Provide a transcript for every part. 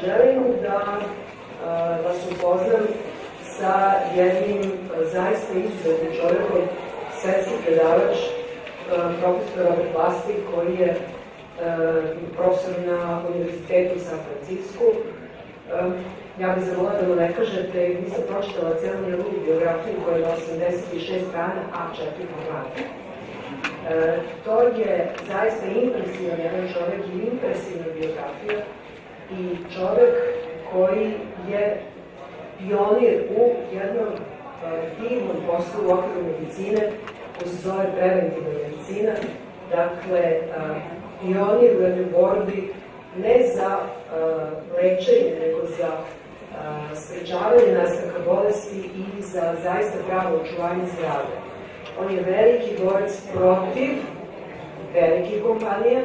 Želim da vas upoznam sa jednim zaista izuzetnim čovjekom, svetski predavač, profesor Roberta Lustiga, koji je profesor na Univerzitetu u San Francisku. Ja bih zamolila da mu ne kažete, nisam pročitala celu njegovu biografiju koja je na 86 strana, a 4 formata. To je zaista impresivan jedan čovjek i impresivna biografija i čovjek koji je pionir u jednom divnom poslu u okviru medicine koji se zove preventivna medicina. Dakle, pionir u jednoj borbi ne za lečenje, nego za sprečavanje nastanka bolesti i za zaista pravo očuvanje zdravlja. On je veliki borac protiv velikih kompanija,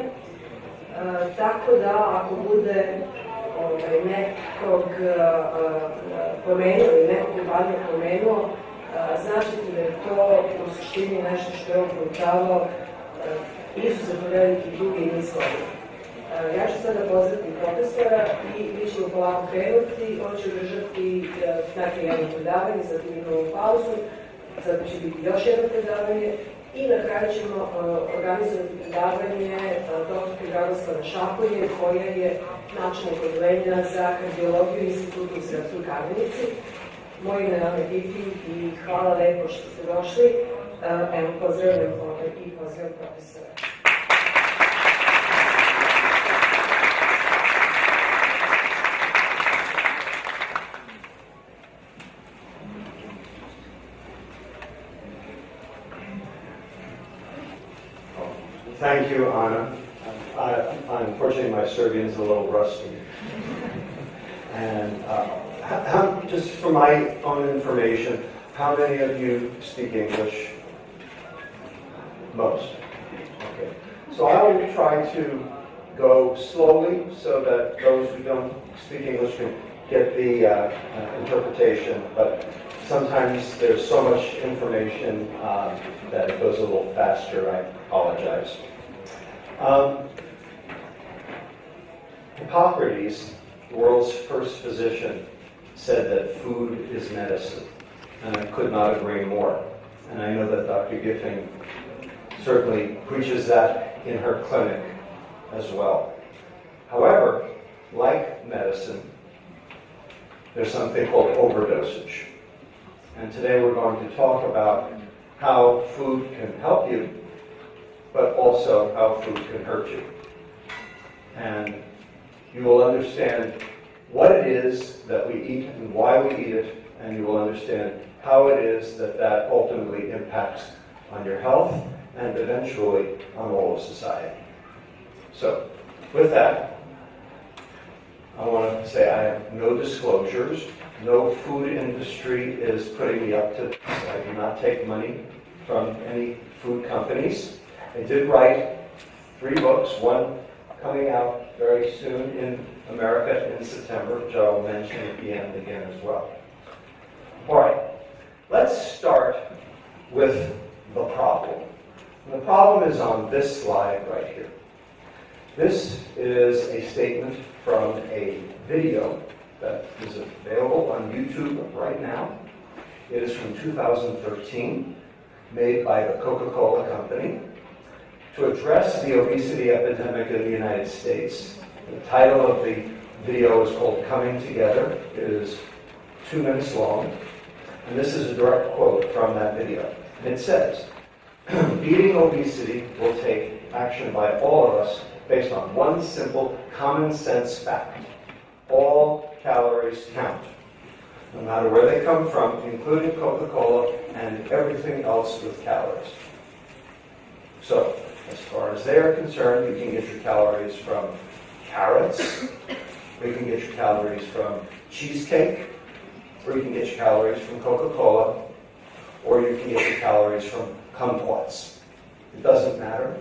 tako da ako bude nekog pomenuo ili nekog kompanija pomenuo, značite da je to u suštini nešto što je on proučavao izuzetno veliki dug i niz godina. Ja ću sada pozdraviti profesora i mi ćemo polako krenuti. On će održati dakle jedno predavanje, zatim imamo pauzu, zatim će biti još jedno predavanje i na kraju ćemo organizovati predavanje dr. Dragoslava Šakolje, koja je načelnik odeljenja za kardiologiju Institutu u Srpskoj Kamenici. Moje ime je Ana Giti i hvala lepo što ste došli. Evo, pozdravljam i pozdravljam profesora. Thank you, Anna. Unfortunately, my Serbian's a little rusty. And just for my own information, how many of you speak English? Most. Okay. So I will try to go slowly so that those who don't speak English can get the interpretation. But sometimes there's so much information that it goes a little faster. I apologize. Hippocrates, the world's first physician, said that food is medicine, and I could not agree more. And I know that Dr. Giffing certainly preaches that in her clinic as well. However, like medicine, there's something called overdosage. And today we're going to talk about how food can help you, but also how food can hurt you. And you will understand what it is that we eat and why we eat it, and you will understand how it is that that ultimately impacts on your health and eventually on all of society. So, with that, I want to say I have no disclosures. No food industry is putting me up to this. I do not take money from any food companies. I did write 3 books, one coming out very soon in America in September, which I will mention at the end again as well. All right, let's start with the problem. And the problem is on this slide right here. This is a statement from a video that is available on YouTube right now. It is from 2013, made by the Coca-Cola Company, to address the obesity epidemic in the United States. The title of the video is called Coming Together. It is 2 minutes long, and this is a direct quote from that video. And it says, beating obesity will take action by all of us based on one simple common sense fact. All calories count, no matter where they come from, including Coca-Cola and everything else with calories. So, as far as they are concerned, you can get your calories from carrots, or you can get your calories from cheesecake, or you can get your calories from Coca-Cola, or you can get your calories from kumquats. It doesn't matter,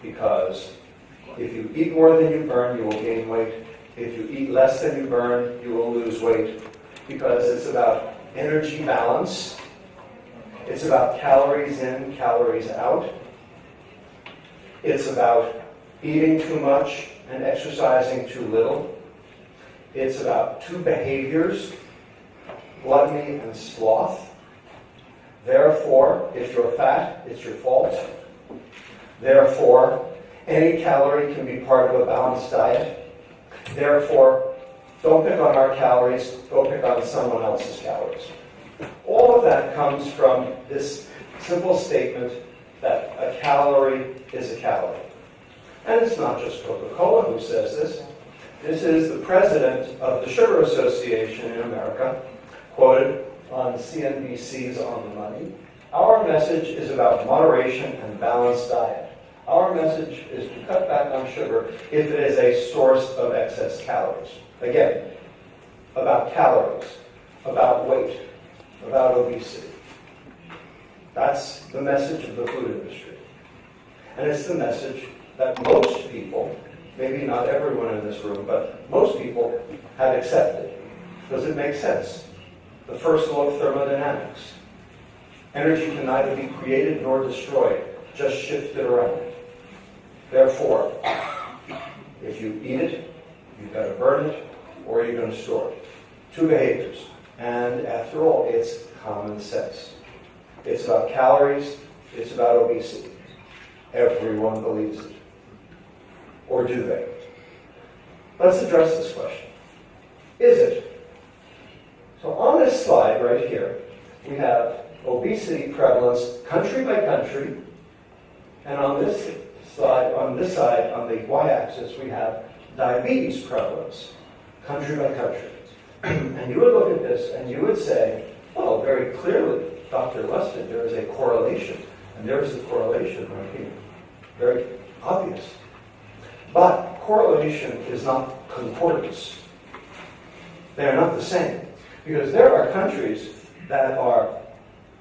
because if you eat more than you burn, you will gain weight. If you eat less than you burn, you will lose weight, because it's about energy balance. It's about calories in, calories out. It's about eating too much and exercising too little. It's about two behaviors, gluttony and sloth. Therefore, if you're fat, it's your fault. Therefore, any calorie can be part of a balanced diet. Therefore, don't pick on our calories, go pick on someone else's calories. All of that comes from this simple statement that a calorie is a calorie. And it's not just Coca-Cola who says this. This is the president of the Sugar Association in America, quoted on CNBC's On the Money. Our message is about moderation and balanced diet. Our message is to cut back on sugar if it is a source of excess calories. Again, about calories, about weight, about obesity. That's the message of the food industry. And it's the message that most people, maybe not everyone in this room, but most people have accepted. Does it make sense? The first law of thermodynamics. Energy can neither be created nor destroyed, just shifted around. Therefore, if you eat it, you've got to burn it, or you're going to store it. Two behaviors. And after all, it's common sense. It's about calories, it's about obesity. Everyone believes it. Or do they? Let's address this question. Is it? So on this slide right here, we have obesity prevalence country by country, and on this side, on the y-axis, we have diabetes prevalence, country by country. And you would look at this and you would say, well, very clearly, Dr. Lustig, there is a correlation. And there's the correlation right here. Very obvious. But correlation is not concordance. They are not the same. Because there are countries that are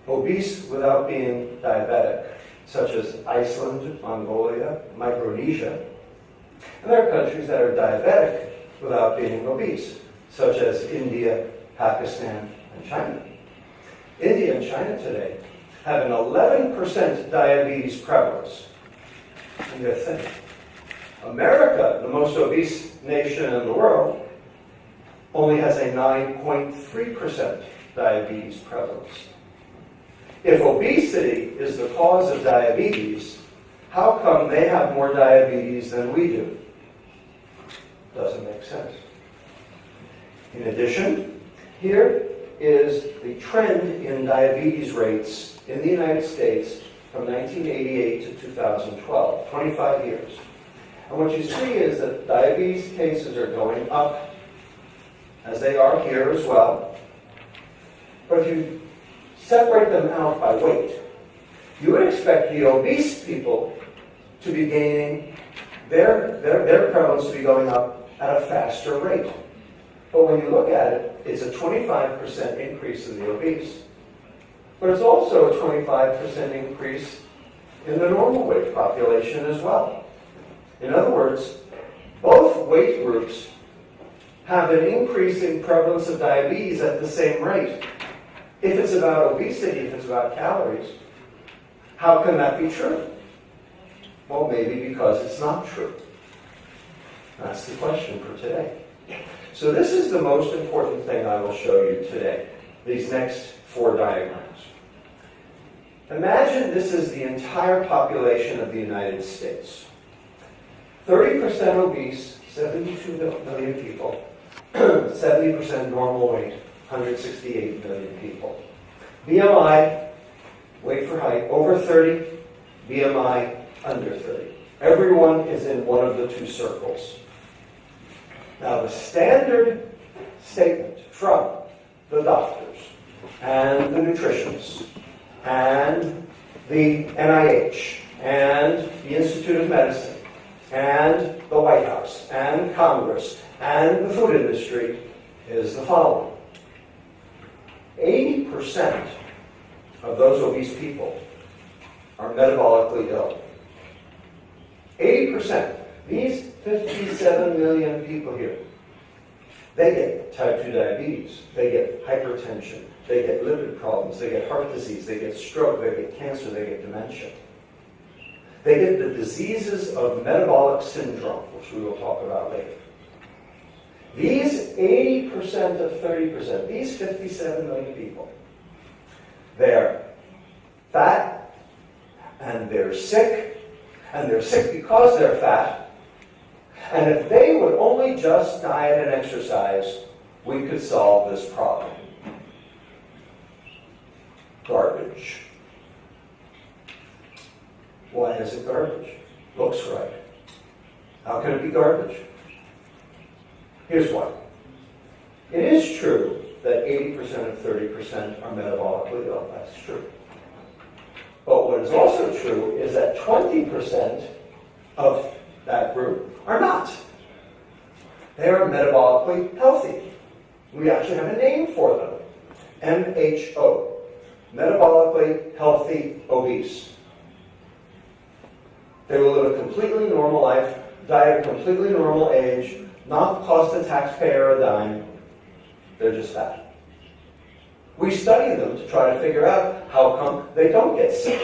obese without being diabetic, such as Iceland, Mongolia, Micronesia. And there are countries that are diabetic without being obese, such as India, Pakistan, and China. India and China today have an 11% diabetes prevalence. And you think, America, the most obese nation in the world, only has a 9.3% diabetes prevalence. If obesity is the cause of diabetes, how come they have more diabetes than we do? Doesn't make sense. In addition, here is the trend in diabetes rates in the United States from 1988 to 2012, 25 years. And what you see is that diabetes cases are going up, as they are here as well. But if you separate them out by weight, you would expect the obese people to be gaining their prevalence to be going up at a faster rate. But when you look at it, it's a 25% increase in the obese. But it's also a 25% increase in the normal weight population as well. In other words, both weight groups have an increasing prevalence of diabetes at the same rate. If it's about obesity, if it's about calories, how can that be true? Well, maybe because it's not true. That's the question for today. So this is the most important thing I will show you today, these next 4 diagrams. Imagine this is the entire population of the United States. 30% obese, 72 million people, 70% normal weight, 168 million people. BMI, weight for height, over 30, BMI under 30. Everyone is in one of the 2 circles. Now, the standard statement from the doctors and the nutritionists and the NIH and the Institute of Medicine and the White House and Congress and the food industry is the following. 80% of those obese people are metabolically ill. 80%. These 57 million people here, they get type 2 diabetes, they get hypertension, they get lipid problems, they get heart disease, they get stroke, they get cancer, they get dementia. They get the diseases of metabolic syndrome, which we will talk about later. These 80% of 30%. These 57 million people, they're fat, and they're sick because they're fat. And if they would only just diet and exercise, we could solve this problem. Garbage. Why is it garbage? Looks right. How can it be garbage? Here's why. It is true that 80% of 30% are metabolically ill. That's true. But what is also true is that 20% of that group are not. They are metabolically healthy. We actually have a name for them. MHO. Metabolically healthy obese. They will live a completely normal life, die at a completely normal age, not cost the taxpayer a dime. They're just fat. We study them to try to figure out how come they don't get sick.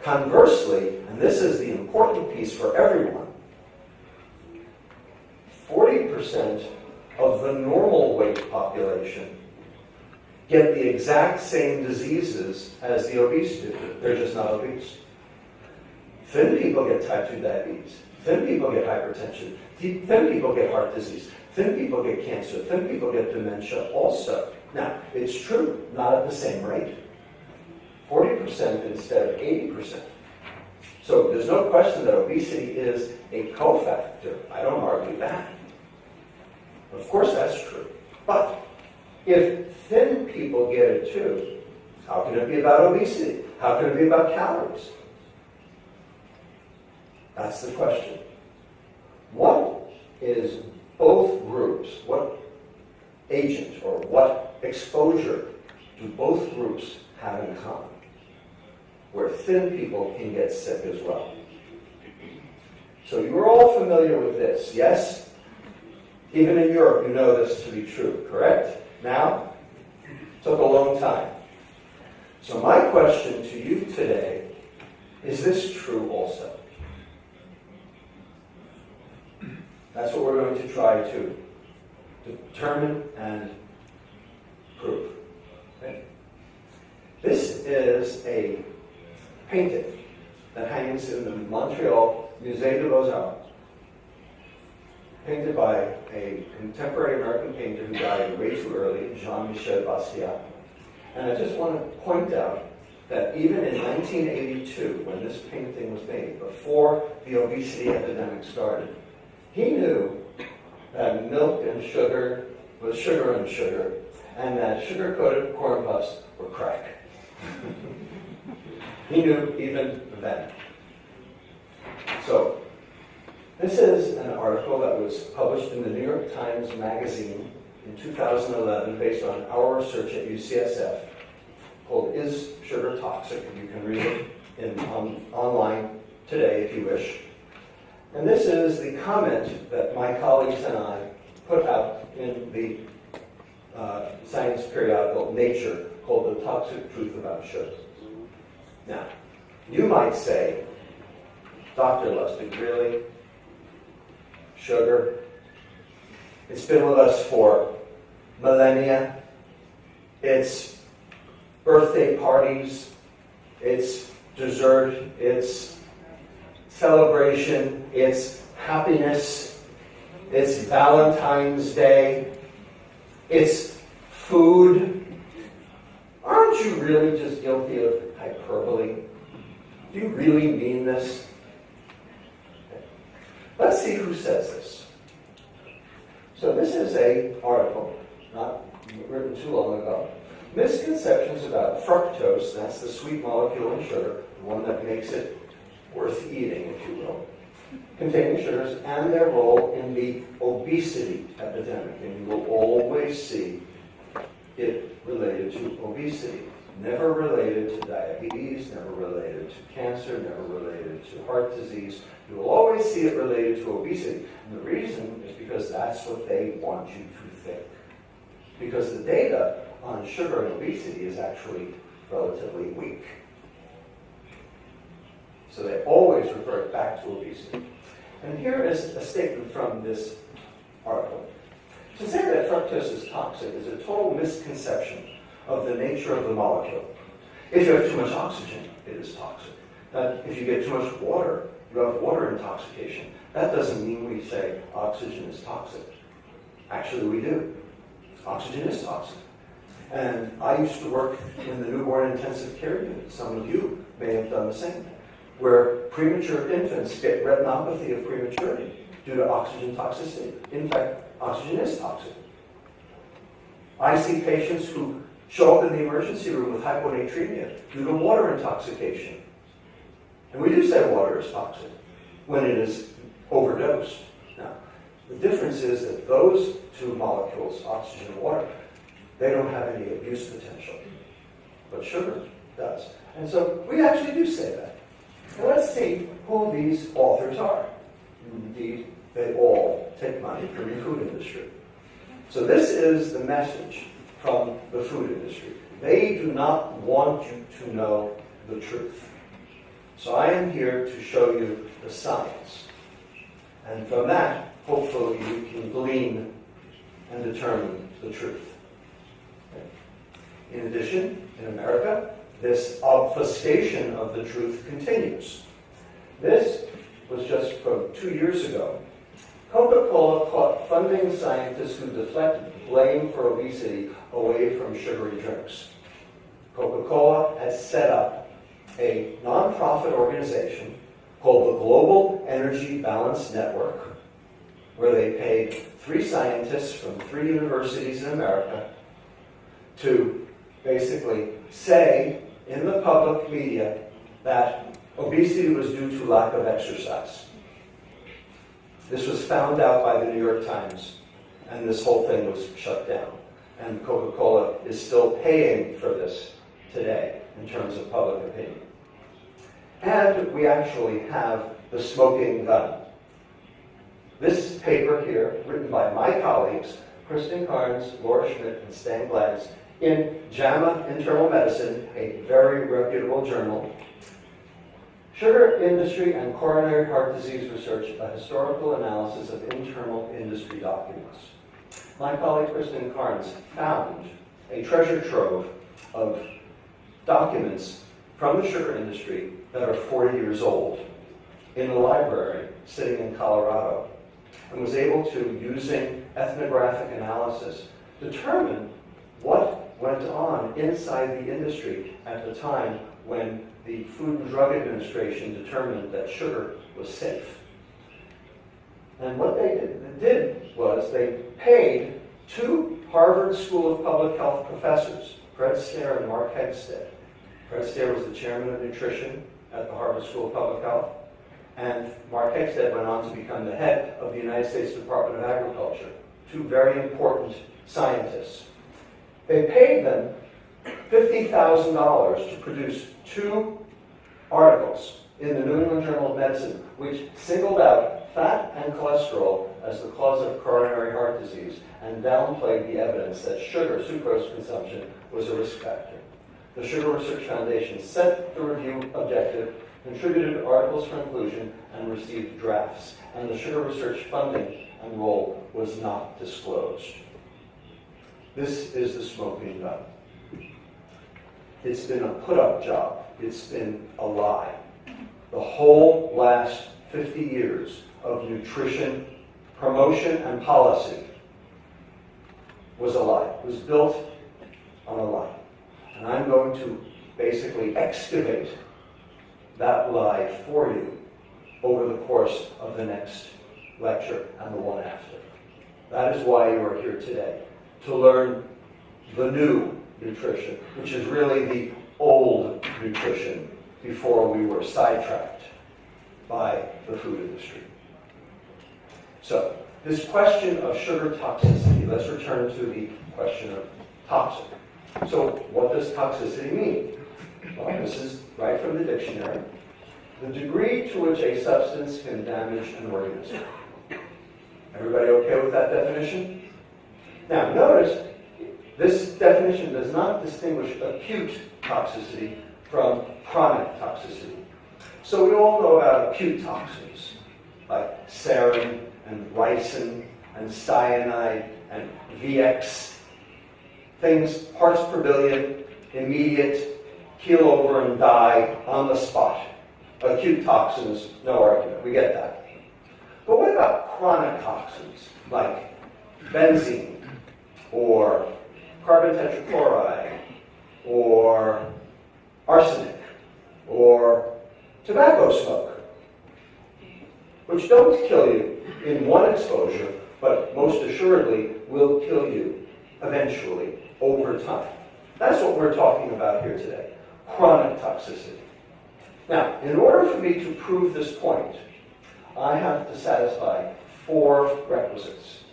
Conversely, and this is the important piece for everyone, 40% of the normal weight population get the exact same diseases as the obese do. They're just not obese. Thin people get type 2 diabetes. Thin people get hypertension. Thin people get heart disease. Thin people get cancer. Thin people get dementia also. Now, it's true, not at the same rate. 40% instead of 80%. So there's no question that obesity is a cofactor. I don't argue that. Of course that's true. But if thin people get it too, how can it be about obesity? How can it be about calories? That's the question. What is both groups, what agent or what exposure do both groups have in common where thin people can get sick as well? So you're all familiar with this, yes? Even in Europe, you know this to be true, correct? Now, took a long time. So my question to you today, is this true also? That's what we're going to try to determine and prove. Okay? This is a painting that hangs in the Montreal Musée de Beaux-Arts, painted by a contemporary American painter who died way too early, Jean-Michel Basquiat. And I just want to point out that even in 1982, when this painting was made, before the obesity epidemic started, he knew that milk and sugar was sugar and sugar, and that sugar-coated corn puffs were crack. He knew even then. So, this is an article that was published in the New York Times Magazine in 2011 based on our research at UCSF called Is Sugar Toxic? And you can read it online today if you wish. And this is the comment that my colleagues and I put out in the science periodical Nature called The Toxic Truth About Sugar. Now, you might say, Dr. Lustig, really? Sugar? It's been with us for millennia. It's birthday parties. It's dessert. It's celebration. It's happiness. It's Valentine's Day. It's food. Aren't you really just guilty of hyperbole? Do you really mean this? Let's see who says this. So this is an article, not written too long ago. Misconceptions about fructose, that's the sweet molecule in sugar, the one that makes it worth eating, if you will, containing sugars, and their role in the obesity epidemic. And you will always see it related to obesity. Never related to diabetes, never related to cancer, never related to heart disease. You will always see it related to obesity. And the reason is because that's what they want you to think. Because the data on sugar and obesity is actually relatively weak. So they always refer back to obesity. And here is a statement from this article. fructose is toxic is a total misconception of the nature of the molecule. If you have too much oxygen, it is toxic. If you get too much water, you have water intoxication. That doesn't mean we say oxygen is toxic. Actually, we do. Oxygen is toxic. And I used to work in the newborn intensive care unit. Some of you may have done the same thing, where premature infants get retinopathy of prematurity due to oxygen toxicity. In fact, oxygen is toxic. I see patients who show up in the emergency room with hyponatremia due to water intoxication. And we do say water is toxic when it is overdosed. Now, the difference is that those two molecules, oxygen and water, they don't have any abuse potential. But sugar does. And so we actually do say that. Now let's see who these authors are. Indeed, they all take money from the food industry. So this is the message from the food industry. They do not want you to know the truth. So I am here to show you the science. And from that, hopefully you can glean and determine the truth. In addition, in America, this obfuscation of the truth continues. This was just from 2 years ago. Coca-Cola caught funding scientists who deflected blame for obesity away from sugary drinks. Coca-Cola has set up a nonprofit organization called the Global Energy Balance Network, where they paid 3 scientists from 3 universities in America to basically say in the public media that obesity was due to lack of exercise. This was found out by the New York Times, and this whole thing was shut down. And Coca-Cola is still paying for this today in terms of public opinion. And we actually have the smoking gun. This paper here, written by my colleagues, Kristen Carnes, Laura Schmidt, and Stan Gladys, in JAMA Internal Medicine, a very reputable journal. Sugar Industry and Coronary Heart Disease Research, a historical analysis of internal industry documents. My colleague Kristen Carnes found a treasure trove of documents from the sugar industry that are 40 years old in a library sitting in Colorado, and was able to, using ethnographic analysis, determine what went on inside the industry at the time when the Food and Drug Administration determined that sugar was safe. And what they did was they paid 2 Harvard School of Public Health professors, Fred Stair and Mark Hegstead. Fred Stair was the chairman of nutrition at the Harvard School of Public Health, and Mark Hegstead went on to become the head of the United States Department of Agriculture. 2 very important scientists. They paid them $50,000 to produce 2 articles in the New England Journal of Medicine, which singled out fat and cholesterol as the cause of coronary heart disease and downplayed the evidence that sugar, sucrose consumption, was a risk factor. The Sugar Research Foundation set the review objective, contributed articles for inclusion, and received drafts. And the sugar research funding and role was not disclosed. This is the smoking gun. It's been a put-up job. It's been a lie. The whole last 50 years of nutrition promotion and policy was a lie. It was built on a lie. And I'm going to basically excavate that lie for you over the course of the next lecture and the one after. That is why you are here today, to learn the new nutrition, which is really the old nutrition before we were sidetracked by the food industry. So, this question of sugar toxicity, let's return to the question of toxic. So, what does toxicity mean? Well, this is right from the dictionary. The degree to which a substance can damage an organism. Everybody okay with that definition? Now, notice, this definition does not distinguish acute toxicity from chronic toxicity. So we all know about acute toxins, like sarin and ricin and cyanide and VX, things, parts per billion, immediate, keel over and die on the spot. Acute toxins, no argument, we get that. But what about chronic toxins, like benzene, or carbon tetrachloride, or arsenic, or tobacco smoke, which don't kill you in one exposure, but most assuredly will kill you eventually over time. That's what we're talking about here today, chronic toxicity. Now, in order for me to prove this point, I have to satisfy 4 requisites.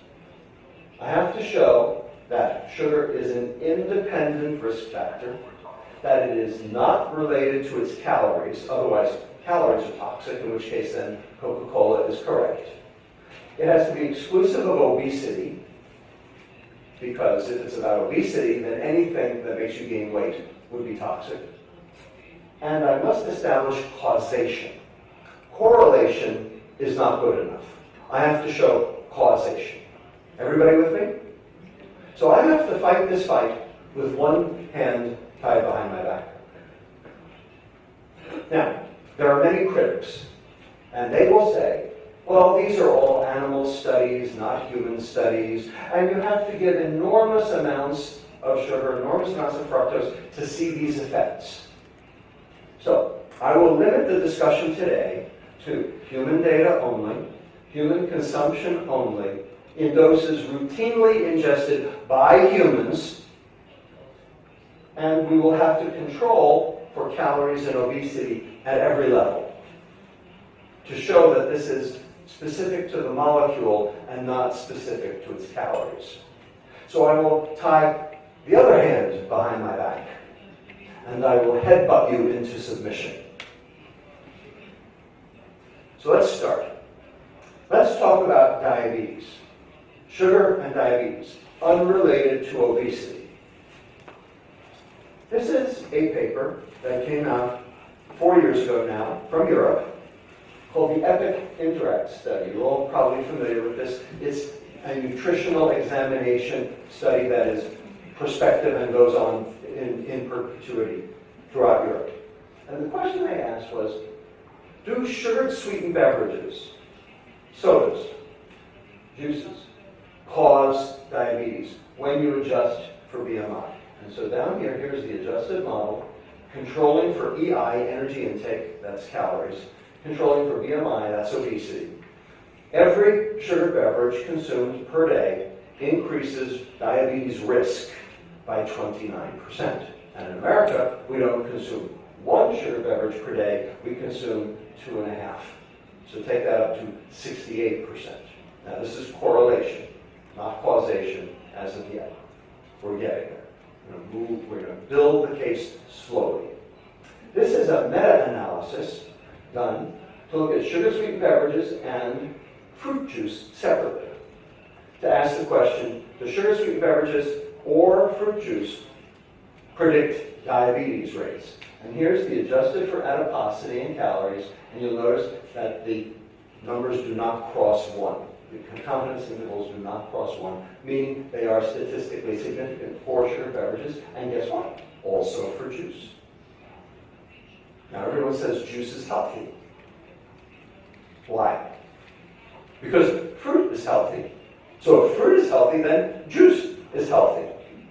I have to show that sugar is an independent risk factor, that it is not related to its calories, otherwise calories are toxic, in which case then Coca-Cola is correct. It has to be exclusive of obesity, because if it's about obesity, then anything that makes you gain weight would be toxic. And I must establish causation. Correlation is not good enough. I have to show causation. Everybody with me? So I have to fight this fight with one hand tied behind my back. Now, there are many critics, and they will say, well, these are all animal studies, not human studies, and you have to give enormous amounts of sugar, enormous amounts of fructose to see these effects. So, I will limit the discussion today to human data only, human consumption only, in doses routinely ingested by humans, and we will have to control for calories and obesity at every level to show that this is specific to the molecule and not specific to its calories. So I will tie the other hand behind my back, and I will headbutt you into submission. So let's start. Let's talk about diabetes. Sugar and diabetes, unrelated to obesity. This is a paper that came out 4 years ago now from Europe called the EPIC Interact study. You're all probably familiar with this. It's a nutritional examination study that is prospective and goes on in perpetuity throughout Europe. And the question they asked was, do sugared sweetened beverages, sodas, juices, cause diabetes when you adjust for BMI? And so down here, here's the adjusted model, controlling for EI, energy intake, that's calories, controlling for BMI, that's obesity. Every sugar beverage consumed per day increases diabetes risk by 29%. And in America, we don't consume 1 sugar beverage per day, we consume 2.5. So take that up to 68%. Now this is correlation, not causation as of yet. We're getting there. We're going to build the case slowly. This is a meta-analysis done to look at sugar-sweetened beverages and fruit juice separately, to ask the question, do sugar-sweetened beverages or fruit juice predict diabetes rates? And here's the adjusted for adiposity and calories, and you'll notice that the numbers do not cross 1. The confidence intervals do not cross 1, meaning they are statistically significant for sugar beverages, and guess what? Also for juice. Now everyone says juice is healthy. Why? Because fruit is healthy. So if fruit is healthy, then juice is healthy.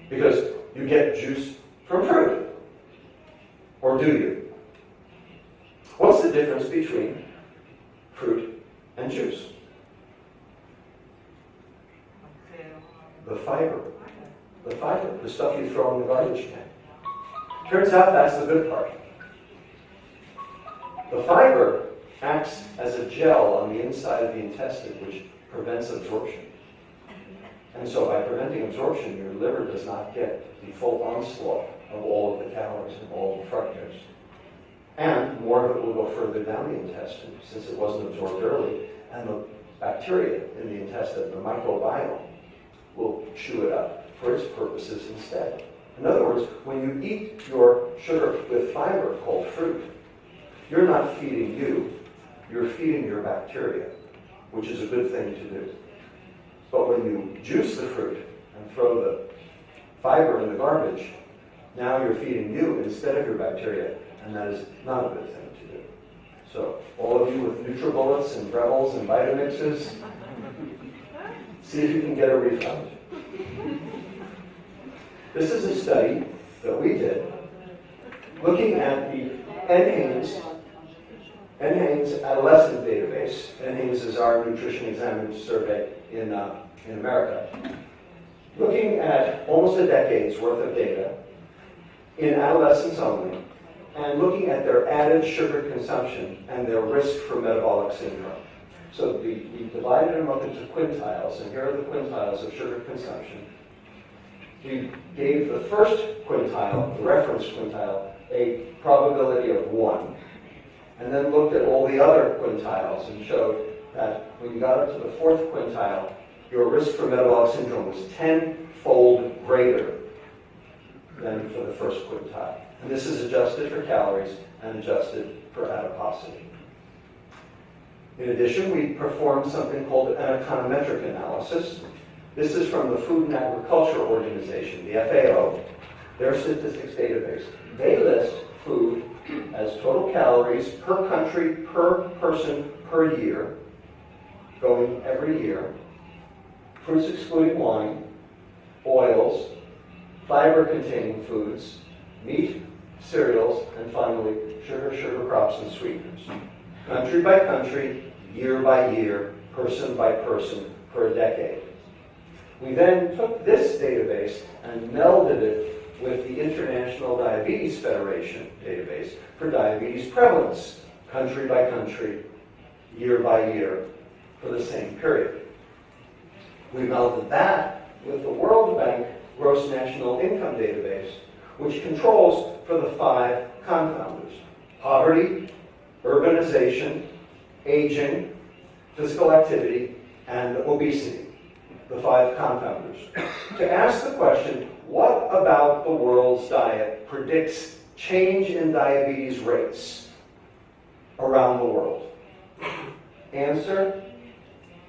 Because you get juice from fruit. Or do you? What's the difference between fruit and juice? The fiber. The fiber, the stuff you throw in the garbage can. Turns out that's the good part. The fiber acts as a gel on the inside of the intestine, which prevents absorption. And so by preventing absorption, your liver does not get the full onslaught of all of the calories and all of the fructose. And more of it will go further down the intestine, since it wasn't absorbed early, and the bacteria in the intestine, the microbiome, will chew it up for its purposes instead. In other words, when you eat your sugar with fiber called fruit, you're not feeding you, you're feeding your bacteria, which is a good thing to do. But when you juice the fruit and throw the fiber in the garbage, now you're feeding you instead of your bacteria, and that is not a good thing to do. So all of you with NutriBullets and Rebels and Vitamixes, see if you can get a refund. This is a study that we did looking at the NHANES adolescent database. NHANES is our nutrition examiner survey in America. Looking at almost a decade's worth of data in adolescents only, and looking at their added sugar consumption and their risk for metabolic syndrome. So we divided them up into quintiles, and here are the quintiles of sugar consumption. We gave the first quintile, the reference quintile, a probability of 1, and then looked at all the other quintiles and showed that when you got up to the fourth quintile, your risk for metabolic syndrome was 10-fold greater than for the first quintile. And this is adjusted for calories and adjusted for adiposity. In addition, we performed something called an econometric analysis. This is from the Food and Agriculture Organization, the FAO, their statistics database. They list food as total calories per country, per person, per year, going every year, fruits excluding wine, oils, fiber-containing foods, meat, cereals, and finally, sugar crops, and sweeteners. Country by country, year by year, person by person, for a decade. We then took this database and melded it with the International Diabetes Federation database for diabetes prevalence, country by country, year by year, for the same period. We melded that with the World Bank Gross National Income database, which controls for the 5 confounders: poverty, urbanization, aging, physical activity, and obesity, the 5 confounders, to ask the question, what about the world's diet predicts change in diabetes rates around the world? Answer,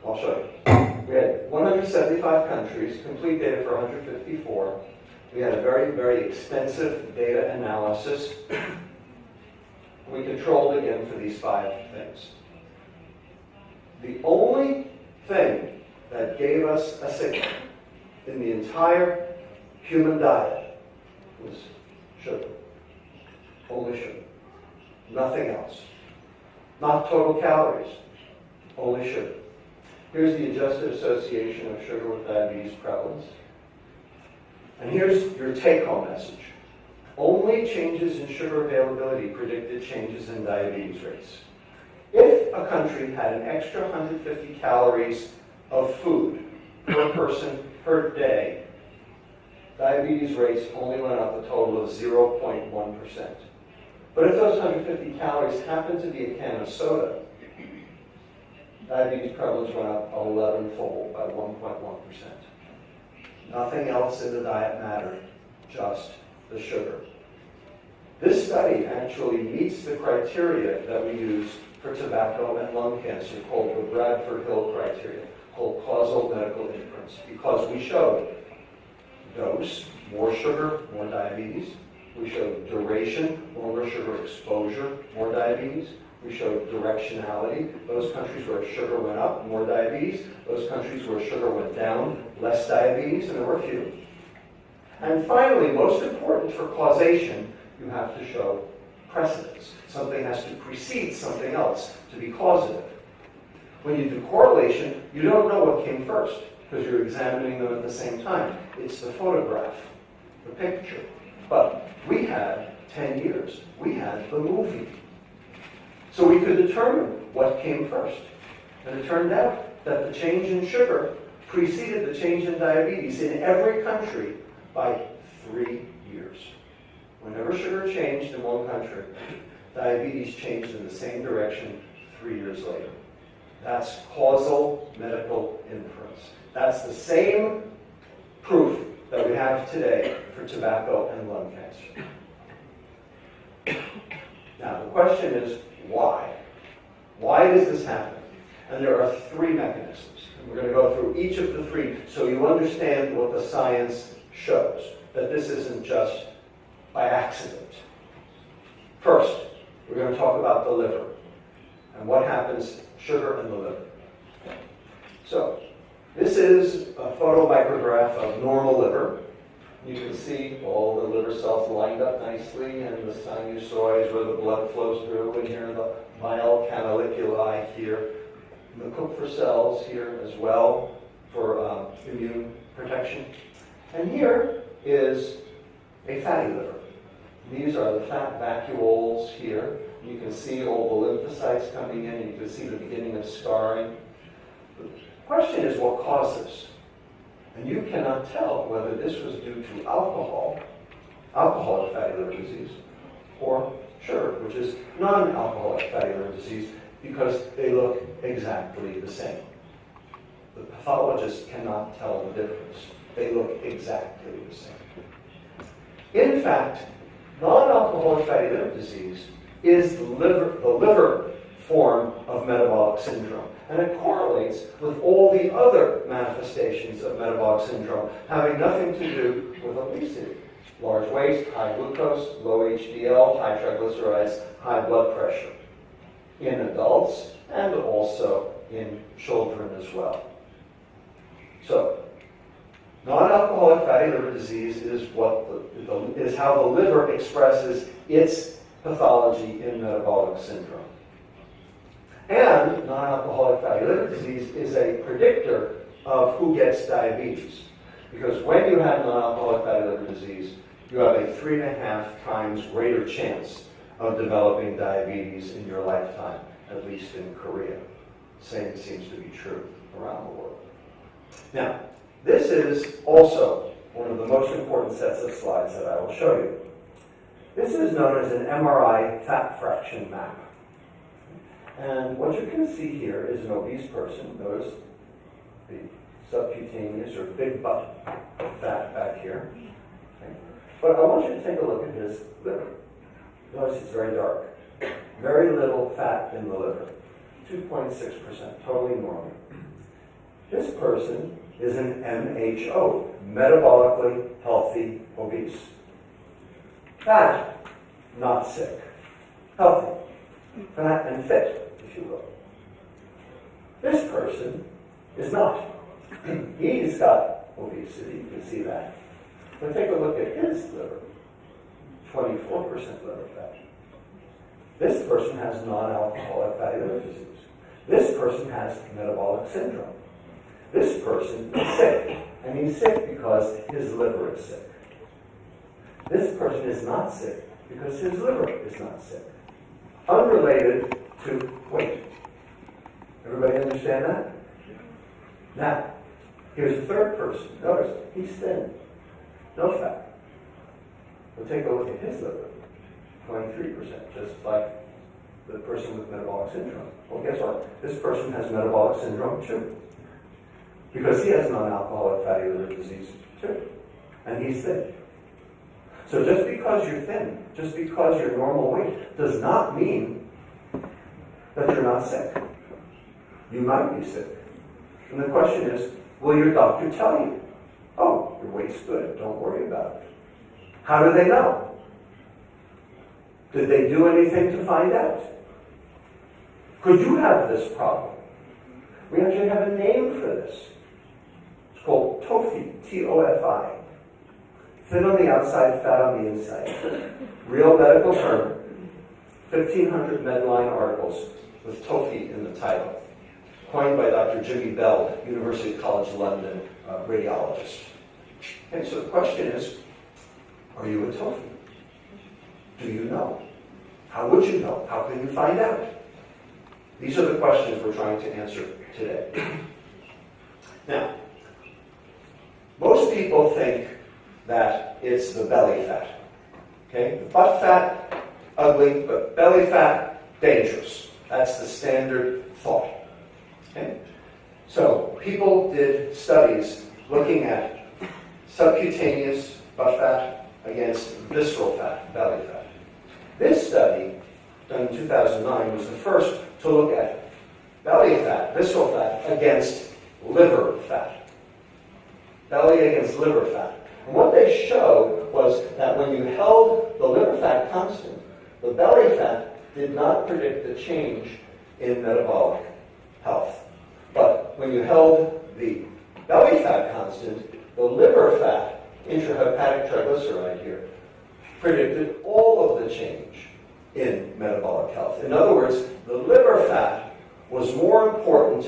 I'll show you. We had 175 countries, complete data for 154. We had a very, very extensive data analysis. We controlled again for these 5 things. The only thing that gave us a signal in the entire human diet was sugar. Only sugar. Nothing else. Not total calories. Only sugar. Here's the adjusted association of sugar with diabetes prevalence. And here's your take-home message. Only changes in sugar availability predicted changes in diabetes rates. If a country had an extra 150 calories of food per person per day, diabetes rates only went up a total of 0.1%. But if those 150 calories happened to be a can of soda, diabetes prevalence went up 11-fold by 1.1%. Nothing else in the diet mattered, just the sugar. This study actually meets the criteria that we use for tobacco and lung cancer, called the Bradford-Hill criteria, called causal medical inference, because we showed dose, more sugar, more diabetes. We showed duration, longer sugar exposure, more diabetes. We showed directionality. Those countries where sugar went up, more diabetes. Those countries where sugar went down, less diabetes, and there were few. And finally, most important for causation, you have to show precedence. Something has to precede something else to be causative. When you do correlation, you don't know what came first, because you're examining them at the same time. It's the photograph, the picture. But we had 10 years. We had the movie. So we could determine what came first. And it turned out that the change in sugar preceded the change in diabetes in every country by 3 years. Whenever sugar changed in one country, diabetes changed in the same direction 3 years later. That's causal medical inference. That's the same proof that we have today for tobacco and lung cancer. Now, the question is, why? Why does this happen? And there are 3 mechanisms. We're going to go through each of the three so you understand what the science shows, that this isn't just by accident. First, we're going to talk about the liver and what happens, sugar in the liver. So, this is a photomicrograph of normal liver. You can see all the liver cells lined up nicely, and the sinusoids where the blood flows through, and here are the bile canaliculi here. The Kupffer cells here as well for immune protection. And here is a fatty liver. These are the fat vacuoles here. You can see all the lymphocytes coming in, and you can see the beginning of scarring. The question is, what causes? And you cannot tell whether this was due to alcoholic fatty liver disease, or sugar, which is non-alcoholic fatty liver disease, because they look exactly the same. The pathologist cannot tell the difference. They look exactly the same. In fact, non-alcoholic fatty liver disease is the liver form of metabolic syndrome. And it correlates with all the other manifestations of metabolic syndrome, having nothing to do with obesity. Large waist, high glucose, low HDL, high triglycerides, high blood pressure. In adults and also in children as well. So, non-alcoholic fatty liver disease is is how the liver expresses its pathology in metabolic syndrome. And non-alcoholic fatty liver disease is a predictor of who gets diabetes. Because when you have non-alcoholic fatty liver disease, you have a 3.5 times greater chance of developing diabetes in your lifetime, at least in Korea. Same seems to be true around the world. Now, this is also one of the most important sets of slides that I will show you. This is known as an MRI fat fraction map. And what you can see here is an obese person. Notice the subcutaneous or big butt fat back here. Okay. But I want you to take a look at his liver. Notice it's very dark. Very little fat in the liver. 2.6%, totally normal. This person is an MHO, metabolically healthy obese. Fat, not sick. Healthy. Fat and fit, if you will. This person is not. He's got obesity, you can see that. But take a look at his liver. 24% liver fat. This person has non-alcoholic fatty liver disease. This person has metabolic syndrome. This person is sick, and he's sick because his liver is sick. This person is not sick because his liver is not sick. Unrelated to weight. Everybody understand that? Now, here's the third person. Notice, he's thin. No fat. We'll take a look at his liver. 23%, just like the person with metabolic syndrome. Well, guess what? This person has metabolic syndrome too. Because he has non-alcoholic fatty liver disease too. And he's thin. So just because you're thin, just because you're normal weight, does not mean that you're not sick. You might be sick. And the question is, will your doctor tell you, oh, your weight's good, don't worry about it? How do they know? Did they do anything to find out? Could you have this problem? We actually have a name for this. It's called TOFI, T-O-F-I. Thin on the outside, fat on the inside. Real medical term. 1,500 Medline articles with TOFI in the title. Coined by Dr. Jimmy Bell, University College London radiologist. Okay, so the question is, are you a TOFI? Do you know? How would you know? How can you find out? These are the questions we're trying to answer today. Now, most people think that it's the belly fat. Okay? The butt fat, ugly, but belly fat, dangerous. That's the standard thought. Okay? So, people did studies looking at subcutaneous butt fat against visceral fat, belly fat. This study, done in 2009, was the first to look at belly fat, visceral fat, against liver fat. Belly against liver fat. And what they showed was that when you held the liver fat constant, the belly fat did not predict a change in metabolic health. But when you held the belly fat constant, the liver fat, intrahepatic triglyceride here, predicted all of the change in metabolic health. In other words, the liver fat was more important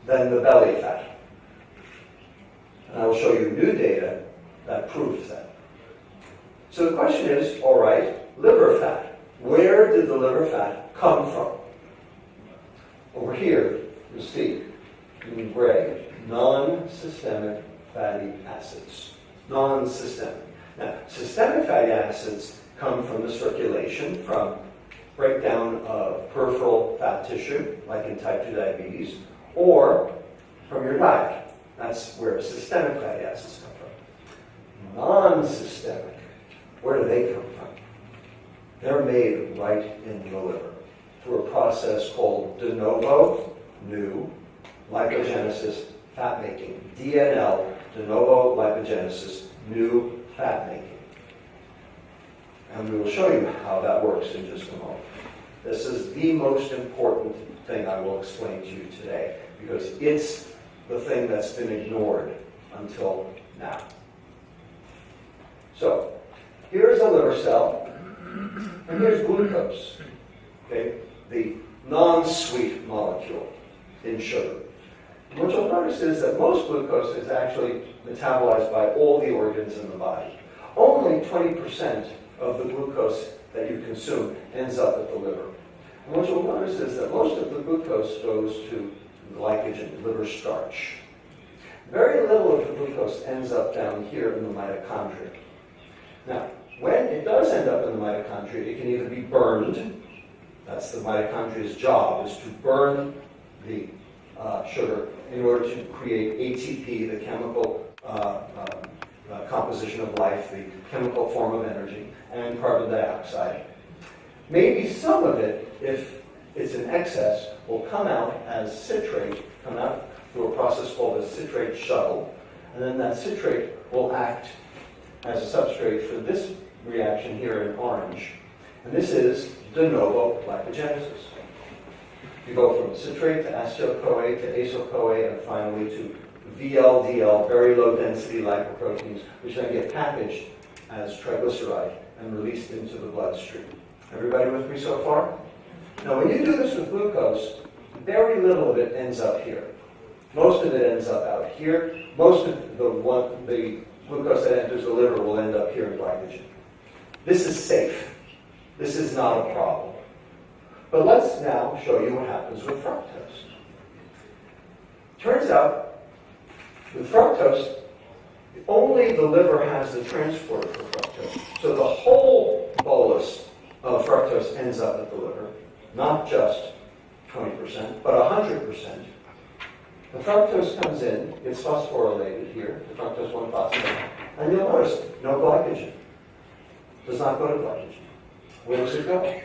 than the belly fat. And I will show you new data that proves that. So the question is, all right, liver fat. Where did the liver fat come from? Over here, you see, in gray, non-systemic fatty acids. Non-systemic. Now, systemic fatty acids come from the circulation, from breakdown of peripheral fat tissue, like in type 2 diabetes, or from your diet. That's where systemic fatty acids come from. Non-systemic, where do they come from? They're made right in the liver through a process called de novo, new, lipogenesis, fat making. DNL, de novo lipogenesis, new fat making. And we will show you how that works in just a moment. This is the most important thing I will explain to you today, because it's the thing that's been ignored until now. So, here's a liver cell, and here's glucose, okay, the non-sweet molecule in sugar. And what you'll notice is that most glucose is actually metabolized by all the organs in the body. Only 20% of the glucose that you consume ends up at the liver. And what you'll notice is that most of the glucose goes to glycogen, liver starch. Very little of the glucose ends up down here in the mitochondria. Now, when it does end up in the mitochondria, it can either be burned. That's the mitochondria's job, is to burn the sugar in order to create ATP, the chemical composition of life, the chemical form of energy, and carbon dioxide. Maybe some of it, if it's in excess, will come out as citrate, come out through a process called a citrate shuttle, and then that citrate will act as a substrate for this reaction here in orange. And this is de novo lipogenesis. You go from citrate to acetyl-CoA to acyl-CoA and finally to VLDL, very low density lipoproteins, which then get packaged as triglyceride and released into the bloodstream. Everybody with me so far? Now when you do this with glucose, very little of it ends up here. Most of it ends up out here. Most of the glucose that enters the liver will end up here in glycogen. This is safe. This is not a problem. But let's now show you what happens with fructose. Turns out, with fructose, only the liver has the transporter for fructose. So the whole bolus of fructose ends up at the liver, not just 20%, but 100%. The fructose comes in, it's phosphorylated here, the fructose 1-phosphate, and you'll notice no glycogen. Does not go to glycogen. Where does it go?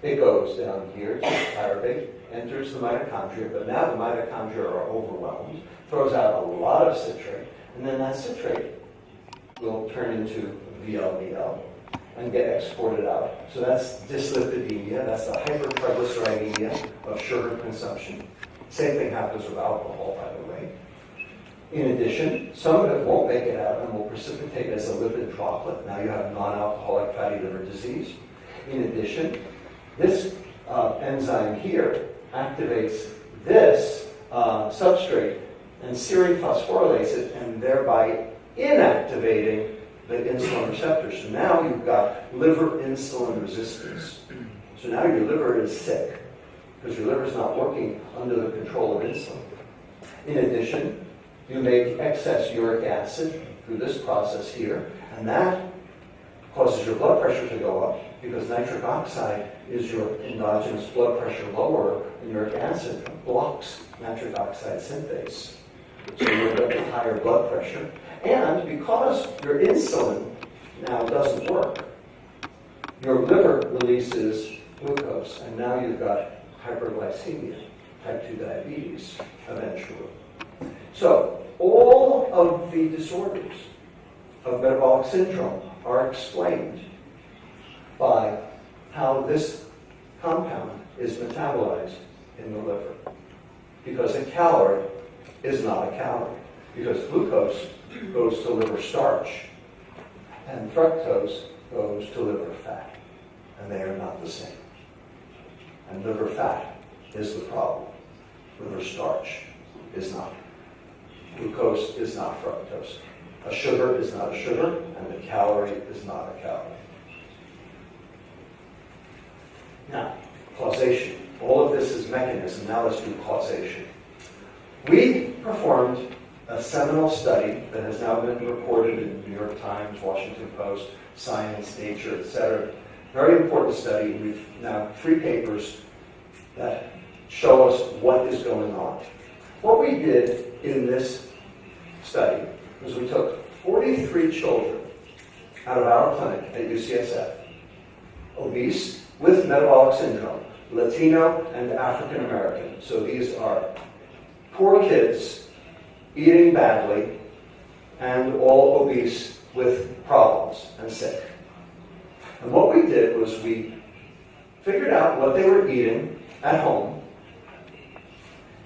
It goes down here to pyruvate, enters the mitochondria, but now the mitochondria are overwhelmed, throws out a lot of citrate, and then that citrate will turn into VLDL and get exported out. So that's dyslipidemia, that's the hypertriglyceridemia of sugar consumption. Same thing happens with alcohol, by the way. In addition, some of it won't make it out and will precipitate as a lipid droplet. Now you have non-alcoholic fatty liver disease. In addition, this enzyme here activates this substrate and serine phosphorylates it, and thereby inactivating the insulin receptor. So now you've got liver insulin resistance. So now your liver is sick because your liver is not working under the control of insulin. In addition, you make excess uric acid through this process here, and that causes your blood pressure to go up because nitric oxide is your endogenous blood pressure lowerer, and uric acid blocks nitric oxide synthase. So you end up with higher blood pressure. And because your insulin now doesn't work, your liver releases glucose, and now you've got hyperglycemia, type 2 diabetes, eventually. So, all of the disorders of metabolic syndrome are explained by how this compound is metabolized in the liver. Because a calorie is not a calorie. Because glucose goes to liver starch, and fructose goes to liver fat. And they are not the same. And liver fat is the problem. Liver starch is not. Glucose is not fructose. A sugar is not a sugar, and a calorie is not a calorie. Now, causation. All of this is mechanism. Now let's do causation. We performed a seminal study that has now been reported in New York Times, Washington Post, Science, Nature, etc. Very important study. We've now 3 papers that show us what is going on. What we did in this study was we took 43 children out of our clinic at UCSF, obese with metabolic syndrome, Latino and African American. So these are poor kids eating badly and all obese with problems and sick. And what we did was we figured out what they were eating at home,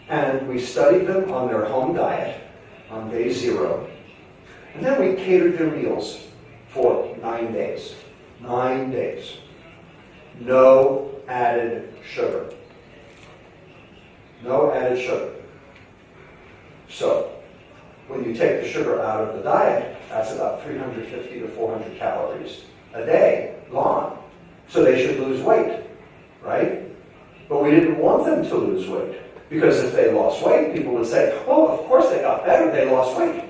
and we studied them on their home diet on day 0, and then we catered their meals for 9 days. 9 days. No added sugar. No added sugar. So, when you take the sugar out of the diet, that's about 350 to 400 calories a day gone. So they should lose weight, right? But we didn't want them to lose weight, because if they lost weight, people would say, oh, of course they got better, they lost weight.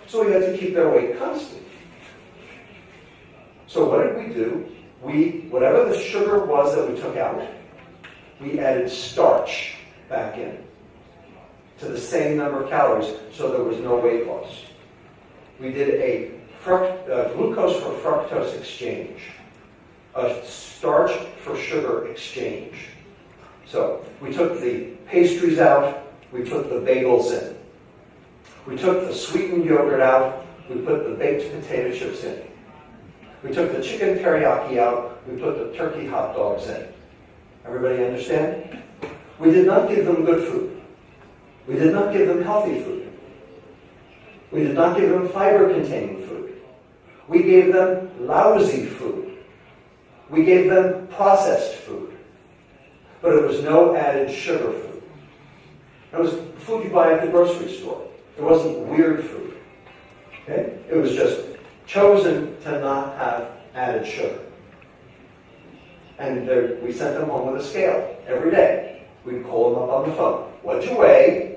So we had to keep their weight constant. So what did we do? Whatever the sugar was that we took out, we added starch back in to the same number of calories, so there was no weight loss. We did a glucose for fructose exchange, a starch for sugar exchange. So we took the pastries out, we put the bagels in. We took the sweetened yogurt out, we put the baked potato chips in. We took the chicken teriyaki out, we put the turkey hot dogs in. Everybody understand? We did not give them good food. We did not give them healthy food. We did not give them fiber-containing food. We gave them lousy food. We gave them processed food. But it was no added sugar food. It was food you buy at the grocery store. It wasn't weird food. Okay? It was just chosen to not have added sugar. And we sent them home with a scale every day. We'd call them up on the phone. What'd you weigh?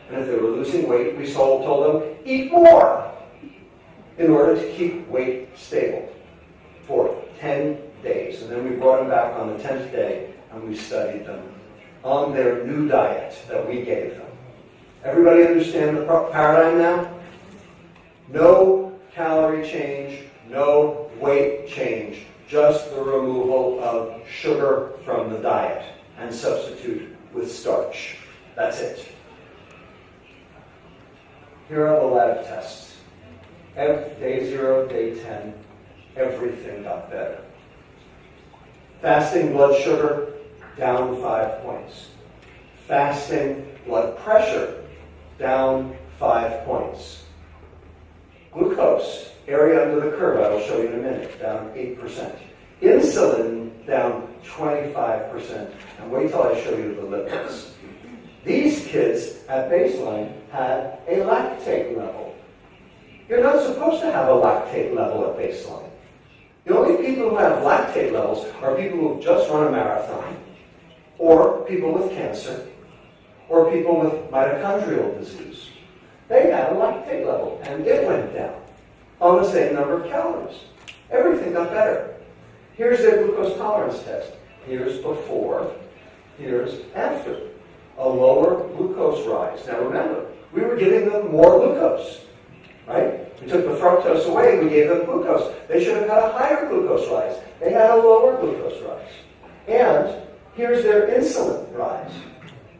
And if they were losing weight, we told them, eat more, in order to keep weight stable for 10 days. And then we brought them back on the 10th day, and we studied them on their new diet that we gave them. Everybody understand the paradigm now? No calorie change, no weight change, just the removal of sugar from the diet and substitute with starch. That's it. Here are the lab tests. Day 0, day 10, everything got better. Fasting blood sugar, down 5 points. Fasting blood pressure, down 5 points. Glucose, area under the curve, I will show you in a minute, down 8%. Insulin, down 25%. And wait till I show you the lipids. These kids at baseline had a lactate level. You're not supposed to have a lactate level at baseline. The only people who have lactate levels are people who've just run a marathon, or people with cancer, or people with mitochondrial disease. They had a lactate level, and it went down on the same number of calories. Everything got better. Here's their glucose tolerance test. Here's before, here's after. A lower glucose rise. Now remember, we were giving them more glucose, right? We took the fructose away, we gave them glucose. They should have had a higher glucose rise. They had a lower glucose rise. And here's their insulin rise.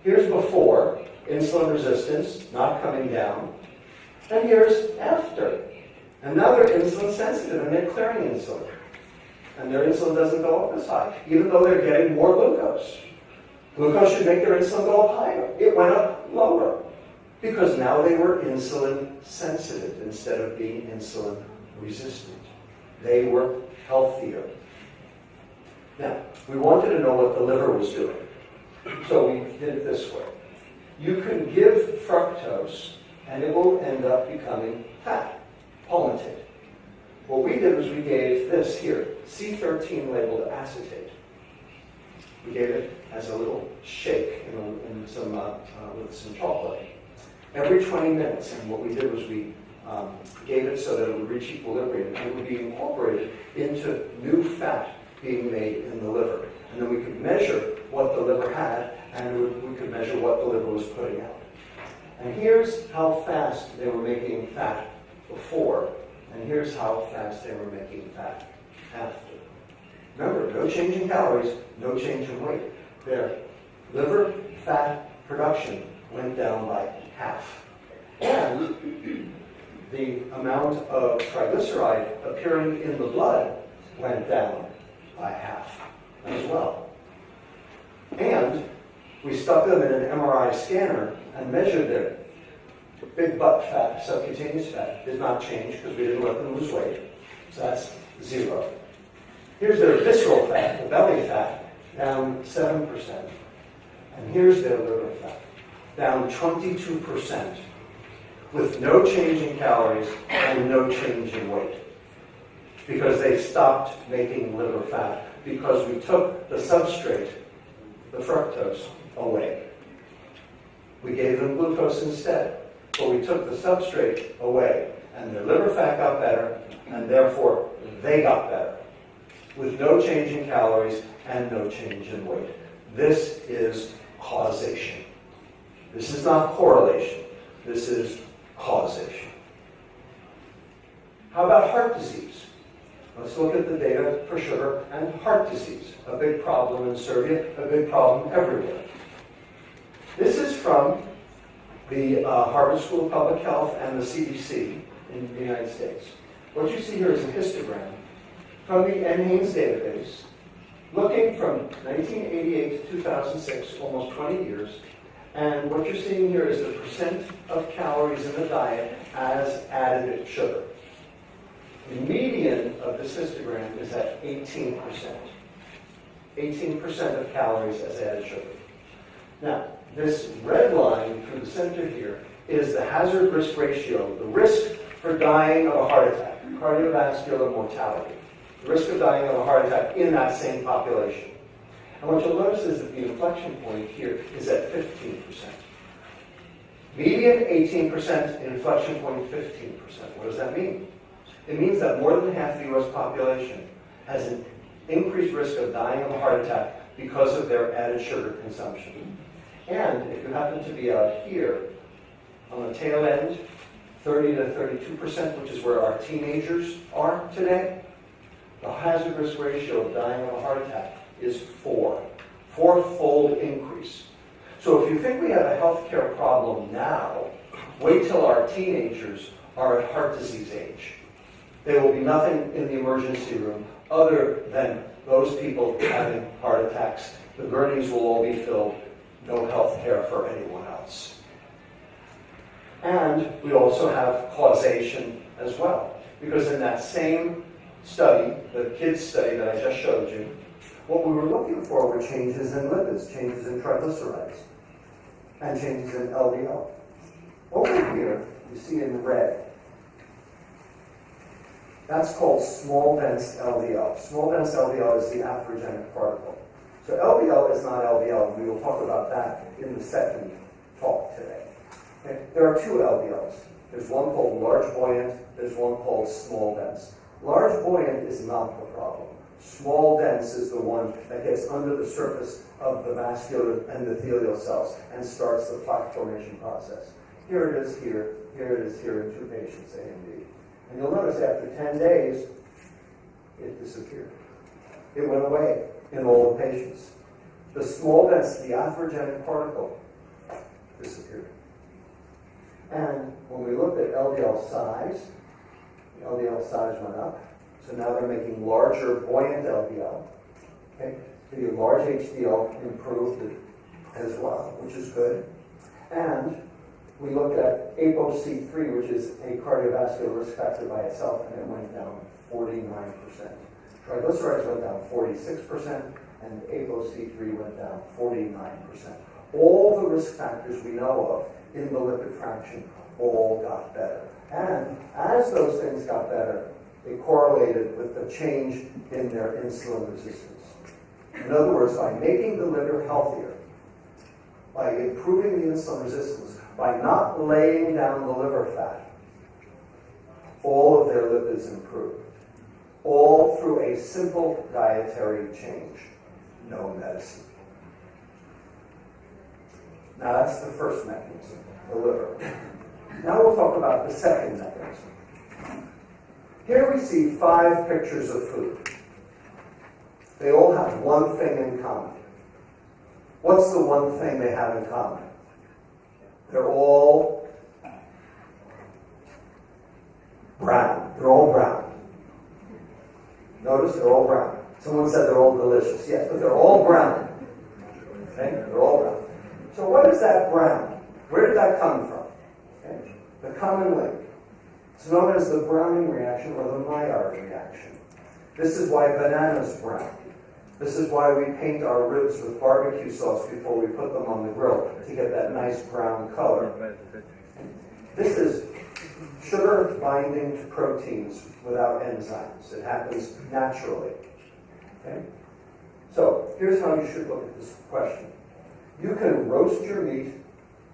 Here's before, insulin resistance, not coming down. And here's after. And now they're insulin sensitive and they're clearing insulin. And their insulin doesn't go up as high, even though they're getting more glucose. Glucose should make their insulin go up higher. It went up lower because now they were insulin sensitive instead of being insulin resistant. They were healthier. Now, we wanted to know what the liver was doing. So we did it this way. You can give fructose and it will end up becoming fat, palmitate. What we did was we gave this here, C13 labeled acetate. We gave it as a little shake with some chocolate. Every 20 minutes, and what we did was we gave it so that it would reach equilibrium, and it would be incorporated into new fat being made in the liver. And then we could measure what the liver had, and we could measure what the liver was putting out. And here's how fast they were making fat before, and here's how fast they were making fat after. Remember, no change in calories, no change in weight. Their liver fat production went down by half. And the amount of triglyceride appearing in the blood went down by half as well. And we stuck them in an MRI scanner and measured their big butt fat, subcutaneous fat. Did not change because we didn't let them lose weight. So that's 0. Here's their visceral fat, the belly fat, down 7%. And here's their liver fat, down 22%, with no change in calories and no change in weight. Because they stopped making liver fat, because we took the substrate, the fructose, away. We gave them glucose instead, but we took the substrate away, and their liver fat got better, and therefore they got better, with no change in calories and no change in weight. This is causation. This is not correlation. This is causation. How about heart disease? Let's look at the data for sugar and heart disease. A big problem in Serbia, a big problem everywhere. This is from the Harvard School of Public Health and the CDC in the United States. What you see here is a histogram from the NHANES database, looking from 1988 to 2006, almost 20 years. And what you're seeing here is the percent of calories in the diet as added sugar. The median of this histogram is at 18%. 18% of calories as added sugar. Now, this red line through the center here is the hazard risk ratio, the risk for dying of a heart attack, cardiovascular mortality, the risk of dying of a heart attack in that same population. And what you'll notice is that the inflection point here is at 15%. Median 18%, inflection point 15%. What does that mean? It means that more than half the U.S. population has an increased risk of dying of a heart attack because of their added sugar consumption. And if you happen to be out here on the tail end, 30 to 32%, which is where our teenagers are today, the hazard risk ratio of dying of a heart attack is 4. 4-fold increase. So if you think we have a healthcare problem now, wait till our teenagers are at heart disease age. There will be nothing in the emergency room other than those people having heart attacks. The gurneys will all be filled. No health care for anyone else. And we also have causation as well. Because in that same study, the kids study that I just showed you, what we were looking for were changes in lipids, changes in triglycerides, and changes in LDL. Over here, you see in red, that's called small dense LDL. Small dense LDL is the atherogenic particle. So LDL is not LDL, and we will talk about that in the second talk today. Okay? There are 2 LDLs. There's one called large buoyant, there's one called small dense. Large buoyant is not the problem. Small dense is the one that gets under the surface of the vascular endothelial cells and starts the plaque formation process. Here it is here it is here in 2 patients, A and B. And you'll notice after 10 days, it disappeared. It went away in all the patients. The small dense, the atherogenic particle, disappeared. And when we looked at LDL size, the LDL size went up. So now they're making larger, buoyant LDL. Okay? The large HDL improved as well, which is good. And we looked at ApoC3, which is a cardiovascular risk factor by itself, and it went down 49%. Triglycerides went down 46%, and ApoC3 went down 49%. All the risk factors we know of in the lipid fraction all got better. And as those things got better, it correlated with the change in their insulin resistance. In other words, by making the liver healthier, by improving the insulin resistance, by not laying down the liver fat, all of their lipids improved. All through a simple dietary change, no medicine. Now that's the first mechanism, the liver. Now we'll talk about the second mechanism. Here we see 5 pictures of food. They all have one thing in common. What's the one thing they have in common? They're all brown. They're all brown. Notice they're all brown. Someone said they're all delicious. Yes, but they're all brown. Okay? They're all brown. So what is that brown? Where did that come from? Okay? The common link. It's known as the browning reaction or the Maillard reaction. This is why bananas brown. This is why we paint our ribs with barbecue sauce before we put them on the grill to get that nice brown color. This is sugar binding to proteins without enzymes. It happens naturally. Okay? So here's how you should look at this question. You can roast your meat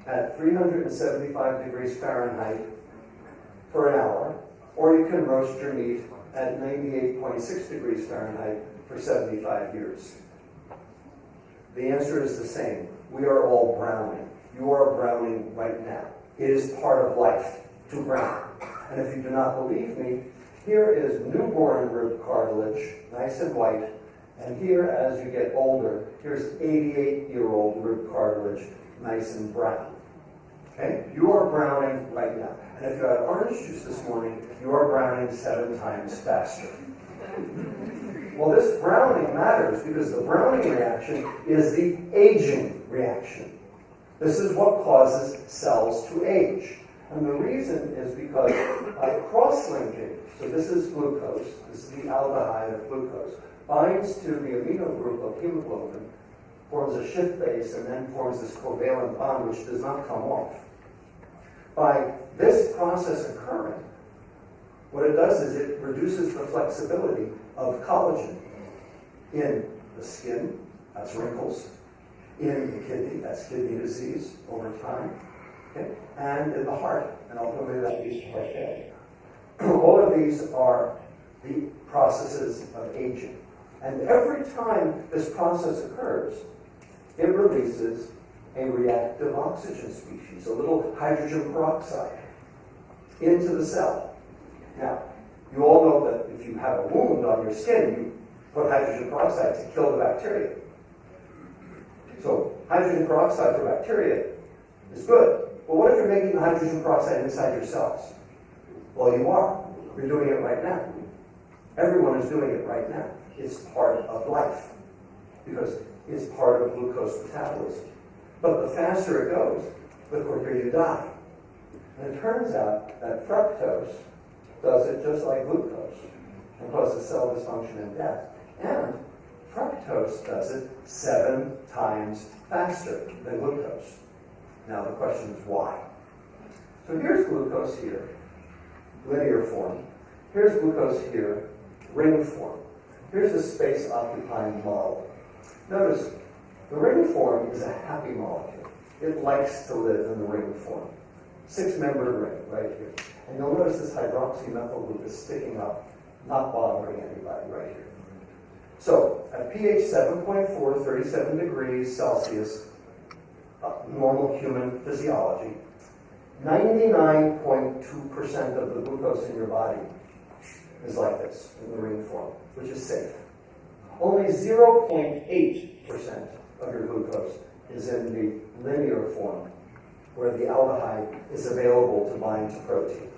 at 375 degrees Fahrenheit for an hour, or you can roast your meat at 98.6 degrees Fahrenheit for 75 years. The answer is the same. We are all browning. You are browning right now. It is part of life to brown. And if you do not believe me, here is newborn rib cartilage, nice and white. And here, as you get older, here's 88-year-old rib cartilage, nice and brown. Okay? You are browning right now. And if you had orange juice this morning, you are browning 7 times faster. Well, this browning matters because the browning reaction is the aging reaction. This is what causes cells to age. And the reason is because by cross-linking, so this is glucose, this is the aldehyde of glucose, binds to the amino group of hemoglobin, forms a shift base, and then forms this covalent bond which does not come off. By this process occurring, what it does is it reduces the flexibility of collagen in the skin, that's wrinkles, in the kidney, that's kidney disease over time, okay? And in the heart, and ultimately that leads to heart failure. All of these are the processes of aging. And every time this process occurs, it releases a reactive oxygen species, a little hydrogen peroxide, into the cell. Now, you all know that if you have a wound on your skin, you put hydrogen peroxide to kill the bacteria. So, hydrogen peroxide for bacteria is good. But what if you're making the hydrogen peroxide inside your cells? Well, you are. You're doing it right now. Everyone is doing it right now. It's part of life because it's part of glucose metabolism. But the faster it goes, the quicker you die. And it turns out that fructose does it just like glucose and causes cell dysfunction and death. And fructose does it 7 times faster than glucose. Now the question is why? So here's glucose here, linear form. Here's glucose here, ring form. Here's the space-occupying model. Notice, the ring form is a happy molecule. It likes to live in the ring form. 6-membered ring right here. And you'll notice this hydroxymethyl group is sticking up, not bothering anybody right here. So, at pH 7.4, 37 degrees Celsius, normal human physiology, 99.2% of the glucose in your body is like this, in the ring form, which is safe. Only 0.8% of your glucose is in the linear form, where the aldehyde is available to bind to proteins.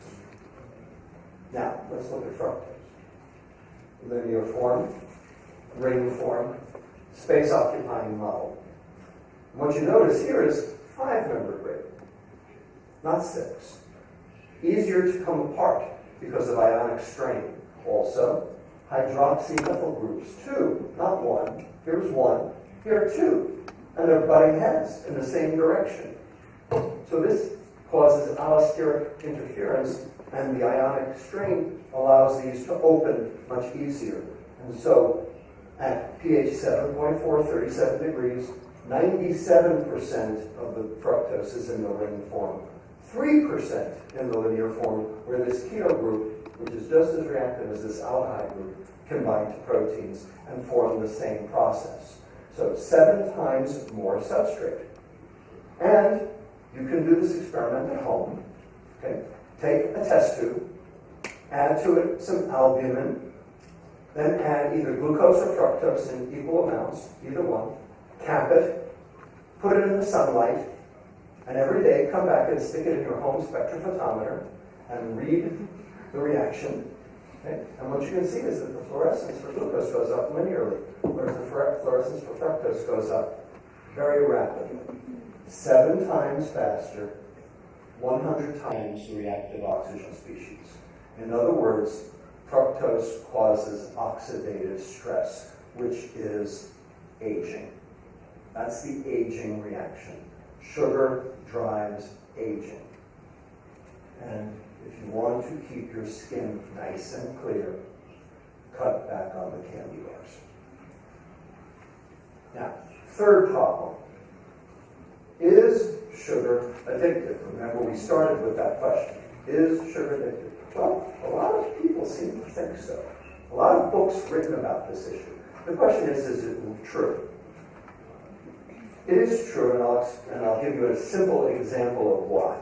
Now, let's look at fructose. Linear form, ring form, space-occupying model. And what you notice here is 5-membered ring, not 6. Easier to come apart because of ionic strain. Also, hydroxymethyl groups, 2, not 1. Here's 1, here are 2. And they're butting heads in the same direction. So this causes allosteric interference, and the ionic strain allows these to open much easier. And so at pH 7.4, 37 degrees, 97% of the fructose is in the ring form, 3% in the linear form, where this keto group, which is just as reactive as this aldehyde group, can bind to proteins and form the same process. So 7 times more substrate. And you can do this experiment at home. Okay? Take a test tube, add to it some albumin, then add either glucose or fructose in equal amounts, either one, cap it, put it in the sunlight, and every day come back and stick it in your home spectrophotometer and read the reaction. Okay? And what you can see is that the fluorescence for glucose goes up linearly, whereas the fluorescence for fructose goes up very rapidly. 7 times faster, 100 times the reactive oxygen species. In other words, fructose causes oxidative stress, which is aging. That's the aging reaction. Sugar drives aging. And if you want to keep your skin nice and clear, cut back on the candy bars. Now, third problem. Is sugar addictive? Remember, we started with that question. Is sugar addictive? Well, a lot of people seem to think so. A lot of books written about this issue. The question is it true? It is true, and I'll give you a simple example of why.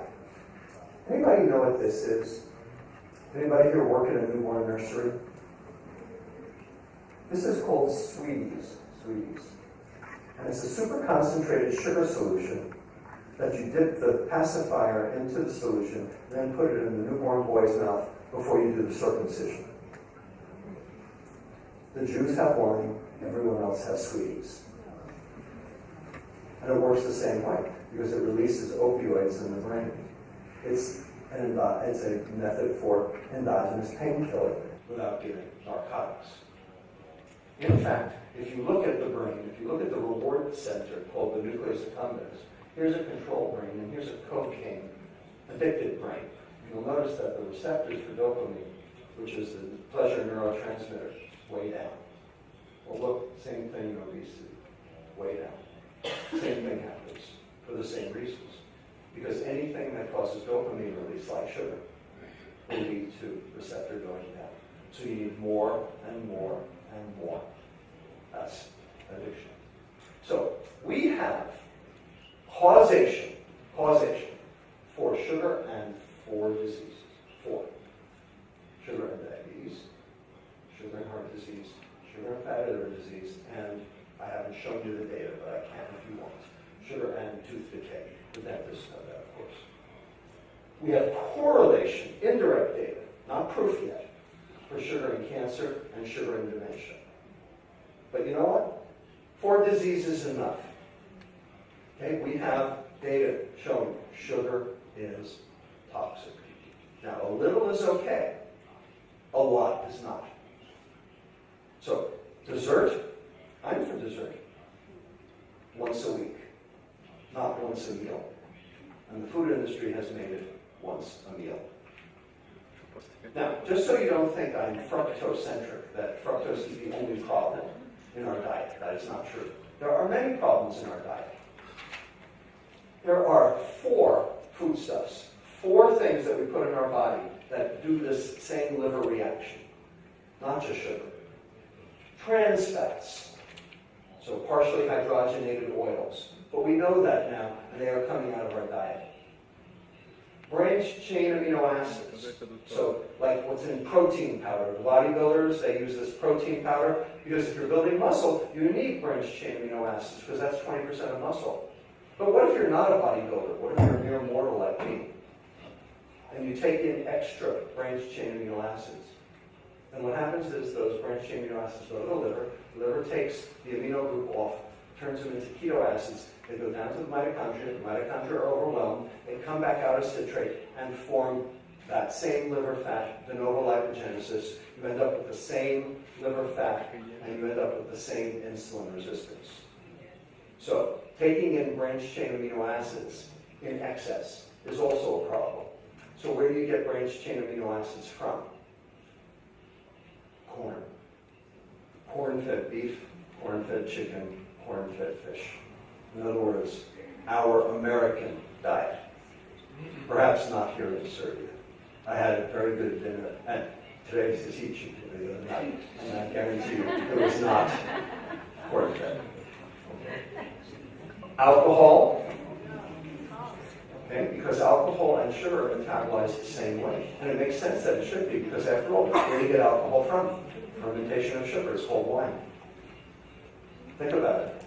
Anybody know what this is? Anybody here work in a newborn nursery? This is called Sweeties. And it's a super concentrated sugar solution that you dip the pacifier into the solution, and then put it in the newborn boy's mouth before you do the circumcision. The Jews have wine, everyone else has Sweeties. And it works the same way, because it releases opioids in the brain. It's a method for endogenous painkiller without giving narcotics. In fact, if you look at the brain, if you look at the reward center called the nucleus accumbens, here's a control brain and here's a cocaine addicted brain. You'll notice that the receptors for dopamine, which is the pleasure neurotransmitter, way down. Well, look, same thing in obesity, way down. Same thing happens for the same reasons. Because anything that causes dopamine release, like sugar, will lead to receptor going down. So you need more and more and more. That's addiction. So we have causation for sugar and for diseases. For sugar and diabetes, sugar and heart disease, sugar and fatty liver disease, and I haven't shown you the data, but I can if you want. Sugar and tooth decay. The dentists know that, of course. We have correlation, indirect data, not proof yet, for sugar in cancer and sugar in dementia. But you know what? 4 diseases is enough. Okay, we have data showing sugar is toxic. Now, a little is okay. A lot is not. So, dessert, I'm for dessert. Once a week, not once a meal. And the food industry has made it once a meal. Now, just so you don't think I'm fructose-centric, that fructose is the only problem in our diet. That is not true. There are many problems in our diet. There are 4 foodstuffs, 4 things that we put in our body that do this same liver reaction, not just sugar. Trans fats, so partially hydrogenated oils. But we know that now, and they are coming out of our diet. Branched chain amino acids. So, like what's in protein powder. The bodybuilders, they use this protein powder because if you're building muscle, you need branched chain amino acids because that's 20% of muscle. But what if you're not a bodybuilder? What if you're a mere mortal like me? And you take in extra branched chain amino acids. And what happens is those branched chain amino acids go to the liver. The liver takes the amino group off, turns them into keto acids. They go down to the mitochondria. The mitochondria are overwhelmed. They come back out as citrate and form that same liver fat, de novo lipogenesis. You end up with the same liver fat, and you end up with the same insulin resistance. So, taking in branched chain amino acids in excess is also a problem. So where do you get branched chain amino acids from? Corn. Corn-fed beef, corn-fed chicken, corn-fed fish. In other words, our American diet. Perhaps not here in Serbia. I had a very good dinner, and today's the teaching the other night, and I guarantee you it was not corn-fed. Alcohol, okay, because alcohol and sugar are metabolized the same way. And it makes sense that it should be, because after all, where do you get alcohol from? Fermentation of sugar is called wine. Think about it.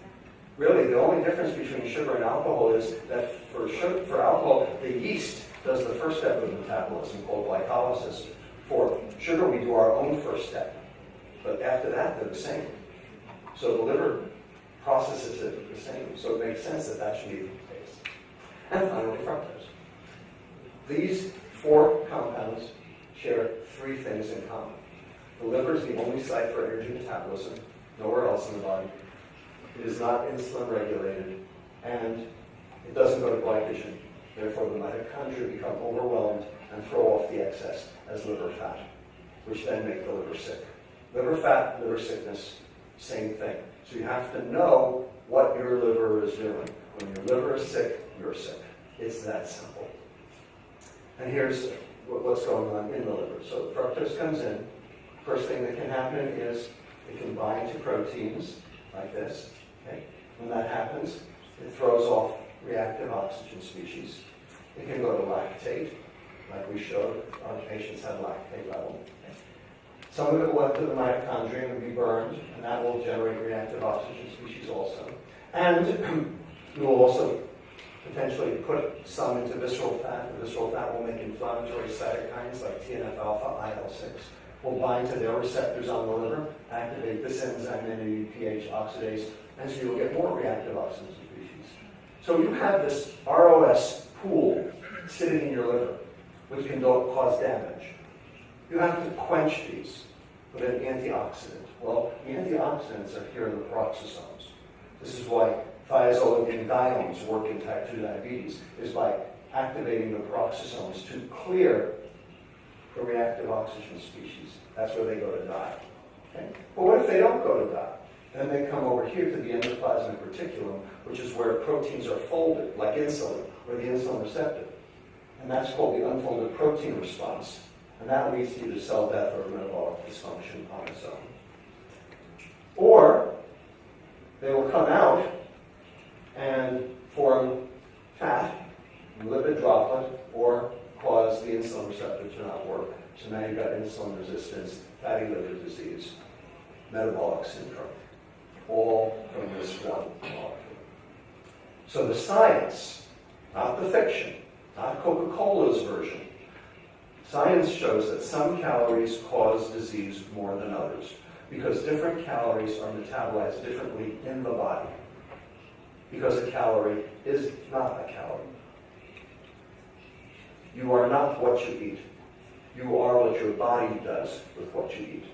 Really, the only difference between sugar and alcohol is that for alcohol, the yeast does the first step of metabolism called glycolysis. For sugar, we do our own first step. But after that, they're the same. So the liver processes it the same. So it makes sense that that should be the case. And finally, fructose. These four compounds share three things in common. The liver is the only site for energy metabolism, nowhere else in the body. It is not insulin regulated, and it doesn't go to glycogen. Therefore, the mitochondria become overwhelmed and throw off the excess as liver fat, which then make the liver sick. Liver fat, liver sickness, same thing. So you have to know what your liver is doing. When your liver is sick, you're sick. It's that simple. And here's what's going on in the liver. So the fructose comes in. First thing that can happen is it can bind to proteins like this. Okay? When that happens, it throws off reactive oxygen species. It can go to lactate, like we showed. Our patients had lactate level. Okay? Some of it will enter the mitochondria and be burned, and that will generate reactive oxygen species also. And you will also potentially put some into visceral fat. The visceral fat will make inflammatory cytokines like TNF-alpha, IL-6. Will bind to their receptors on the liver, activate this enzyme, NADPH oxidase, and so you'll get more reactive oxygen species. So you have this ROS pool sitting in your liver, which can cause damage. You have to quench these with an antioxidant. Well, the antioxidants are here in the peroxisomes. This is why thiazolidinediones work in type 2 diabetes, is by activating the peroxisomes to clear the reactive oxygen species. That's where they go to die. Okay? But what if they don't go to die? Then they come over here to the endoplasmic reticulum, which is where proteins are folded, like insulin, or the insulin receptor. And that's called the unfolded protein response. And that leads to either cell death or metabolic dysfunction on its own. Or they will come out and form fat, lipid droplet, or cause the insulin receptor to not work. So now you've got insulin resistance, fatty liver disease, metabolic syndrome, all from this one molecule. So the science, not the fiction, not Coca-Cola's version, science shows that some calories cause disease more than others because different calories are metabolized differently in the body. Because a calorie is not a calorie. You are not what you eat. You are what your body does with what you eat.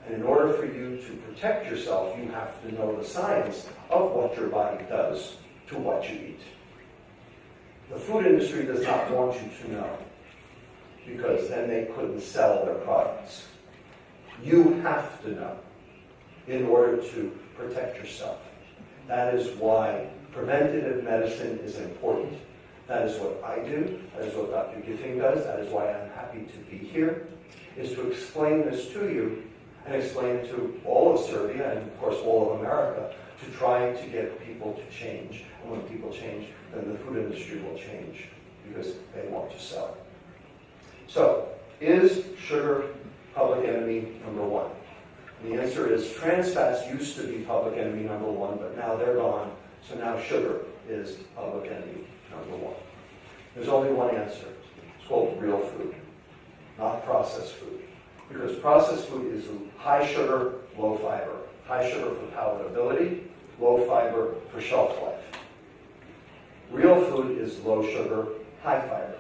And in order for you to protect yourself, you have to know the science of what your body does to what you eat. The food industry does not want you to know, because then they couldn't sell their products. You have to know in order to protect yourself. That is why preventative medicine is important. That is what I do. That is what Dr. Giffing does. That is why I'm happy to be here, is to explain this to you and explain it to all of Serbia and, of course, all of America to try to get people to change. And when people change, then the food industry will change because they want to sell. So, is sugar public enemy number one? And the answer is trans fats used to be public enemy number one, but now they're gone. So now sugar is public enemy number one. There's only one answer. It's called real food, not processed food. Because processed food is high sugar, low fiber. High sugar for palatability, low fiber for shelf life. Real food is low sugar, high fiber.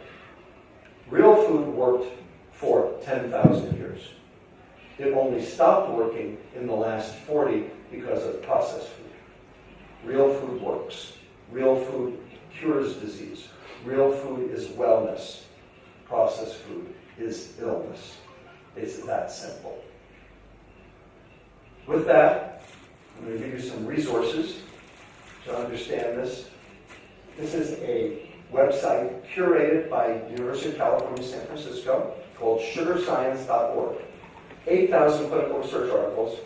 Real food worked for 10,000 years. It only stopped working in the last 40 because of processed food. Real food works. Real food cures disease. Real food is wellness. Processed food is illness. It's that simple. With that, I'm going to give you some resources to understand this. This is a website curated by University of California, San Francisco, called sugarscience.org. 8,000 clinical research articles,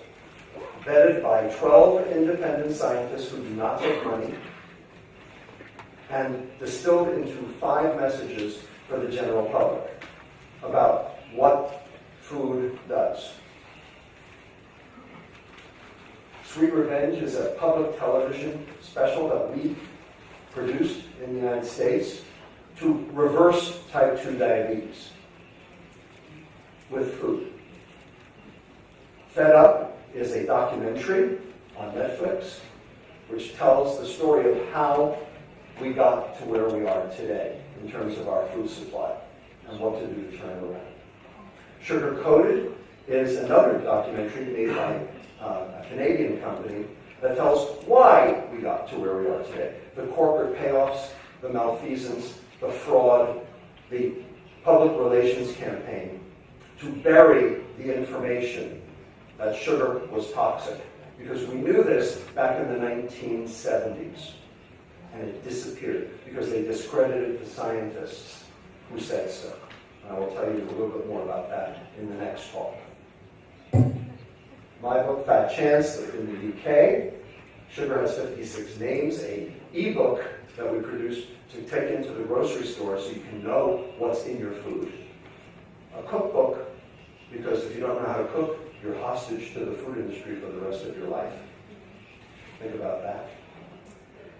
vetted by 12 independent scientists who do not take money, and distilled into 5 messages for the general public about what food does. Sweet Revenge is a public television special that we produced in the United States to reverse type 2 diabetes with food. Fed Up is a documentary on Netflix which tells the story of how we got to where we are today in terms of our food supply and what to do to turn it around. Sugar Coated is another documentary made by a Canadian company that tells why we got to where we are today. The corporate payoffs, the malfeasance, the fraud, the public relations campaign to bury the information that sugar was toxic. Because we knew this back in the 1970s. And it disappeared because they discredited the scientists who said so. And I will tell you a little bit more about that in the next talk. My book, Fat Chance, in the UK. Sugar Has 56 Names, an ebook that we produced to take into the grocery store so you can know what's in your food. A cookbook, because if you don't know how to cook, you're hostage to the food industry for the rest of your life. Think about that.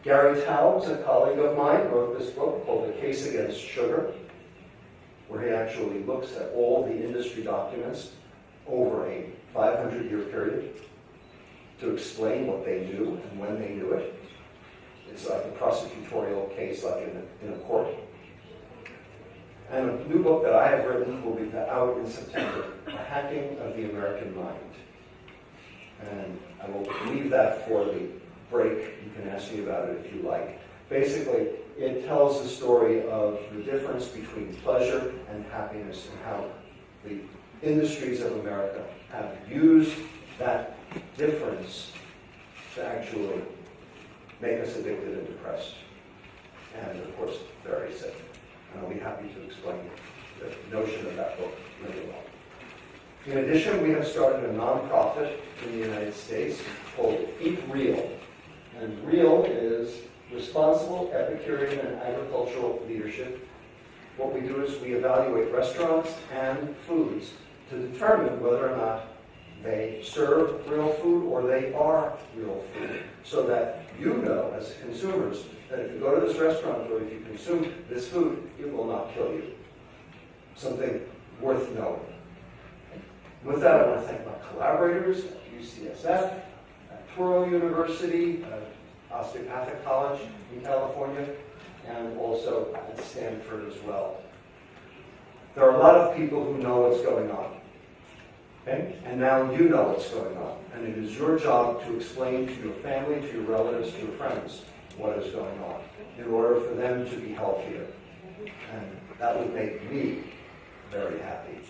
Gary Taubes, a colleague of mine, wrote this book called The Case Against Sugar, where he actually looks at all the industry documents over a 500-year period to explain what they knew and when they knew it. It's like a prosecutorial case, like in a court. And a new book that I have written will be out in September, The Hacking of the American Mind. And I will leave that for the break. You can ask me about it if you like. Basically, it tells the story of the difference between pleasure and happiness and how the industries of America have used that difference to actually make us addicted and depressed. And of course, very sick. And I'll be happy to explain the notion of that book really well. In addition, we have started a nonprofit in the United States called Eat Real. And REAL is Responsible Epicurean and Agricultural Leadership. What we do is we evaluate restaurants and foods to determine whether or not they serve real food or they are real food, so that you know as consumers that if you go to this restaurant or if you consume this food, it will not kill you. Something worth knowing. With that, I want to thank my collaborators at UCSF, at Touro University, Osteopathic College in California, and also at Stanford as well. There are a lot of people who know what's going on. Okay? And now you know what's going on. And it is your job to explain to your family, to your relatives, to your friends what is going on in order for them to be healthier. And that would make me very happy.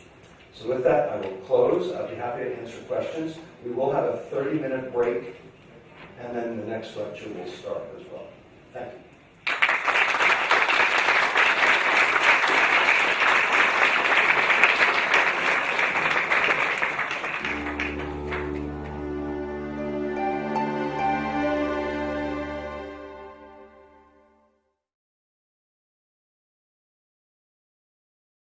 So with that, I will close. I'll be happy to answer questions. We will have a 30-minute break, and then the next lecture will start as well. Thank you.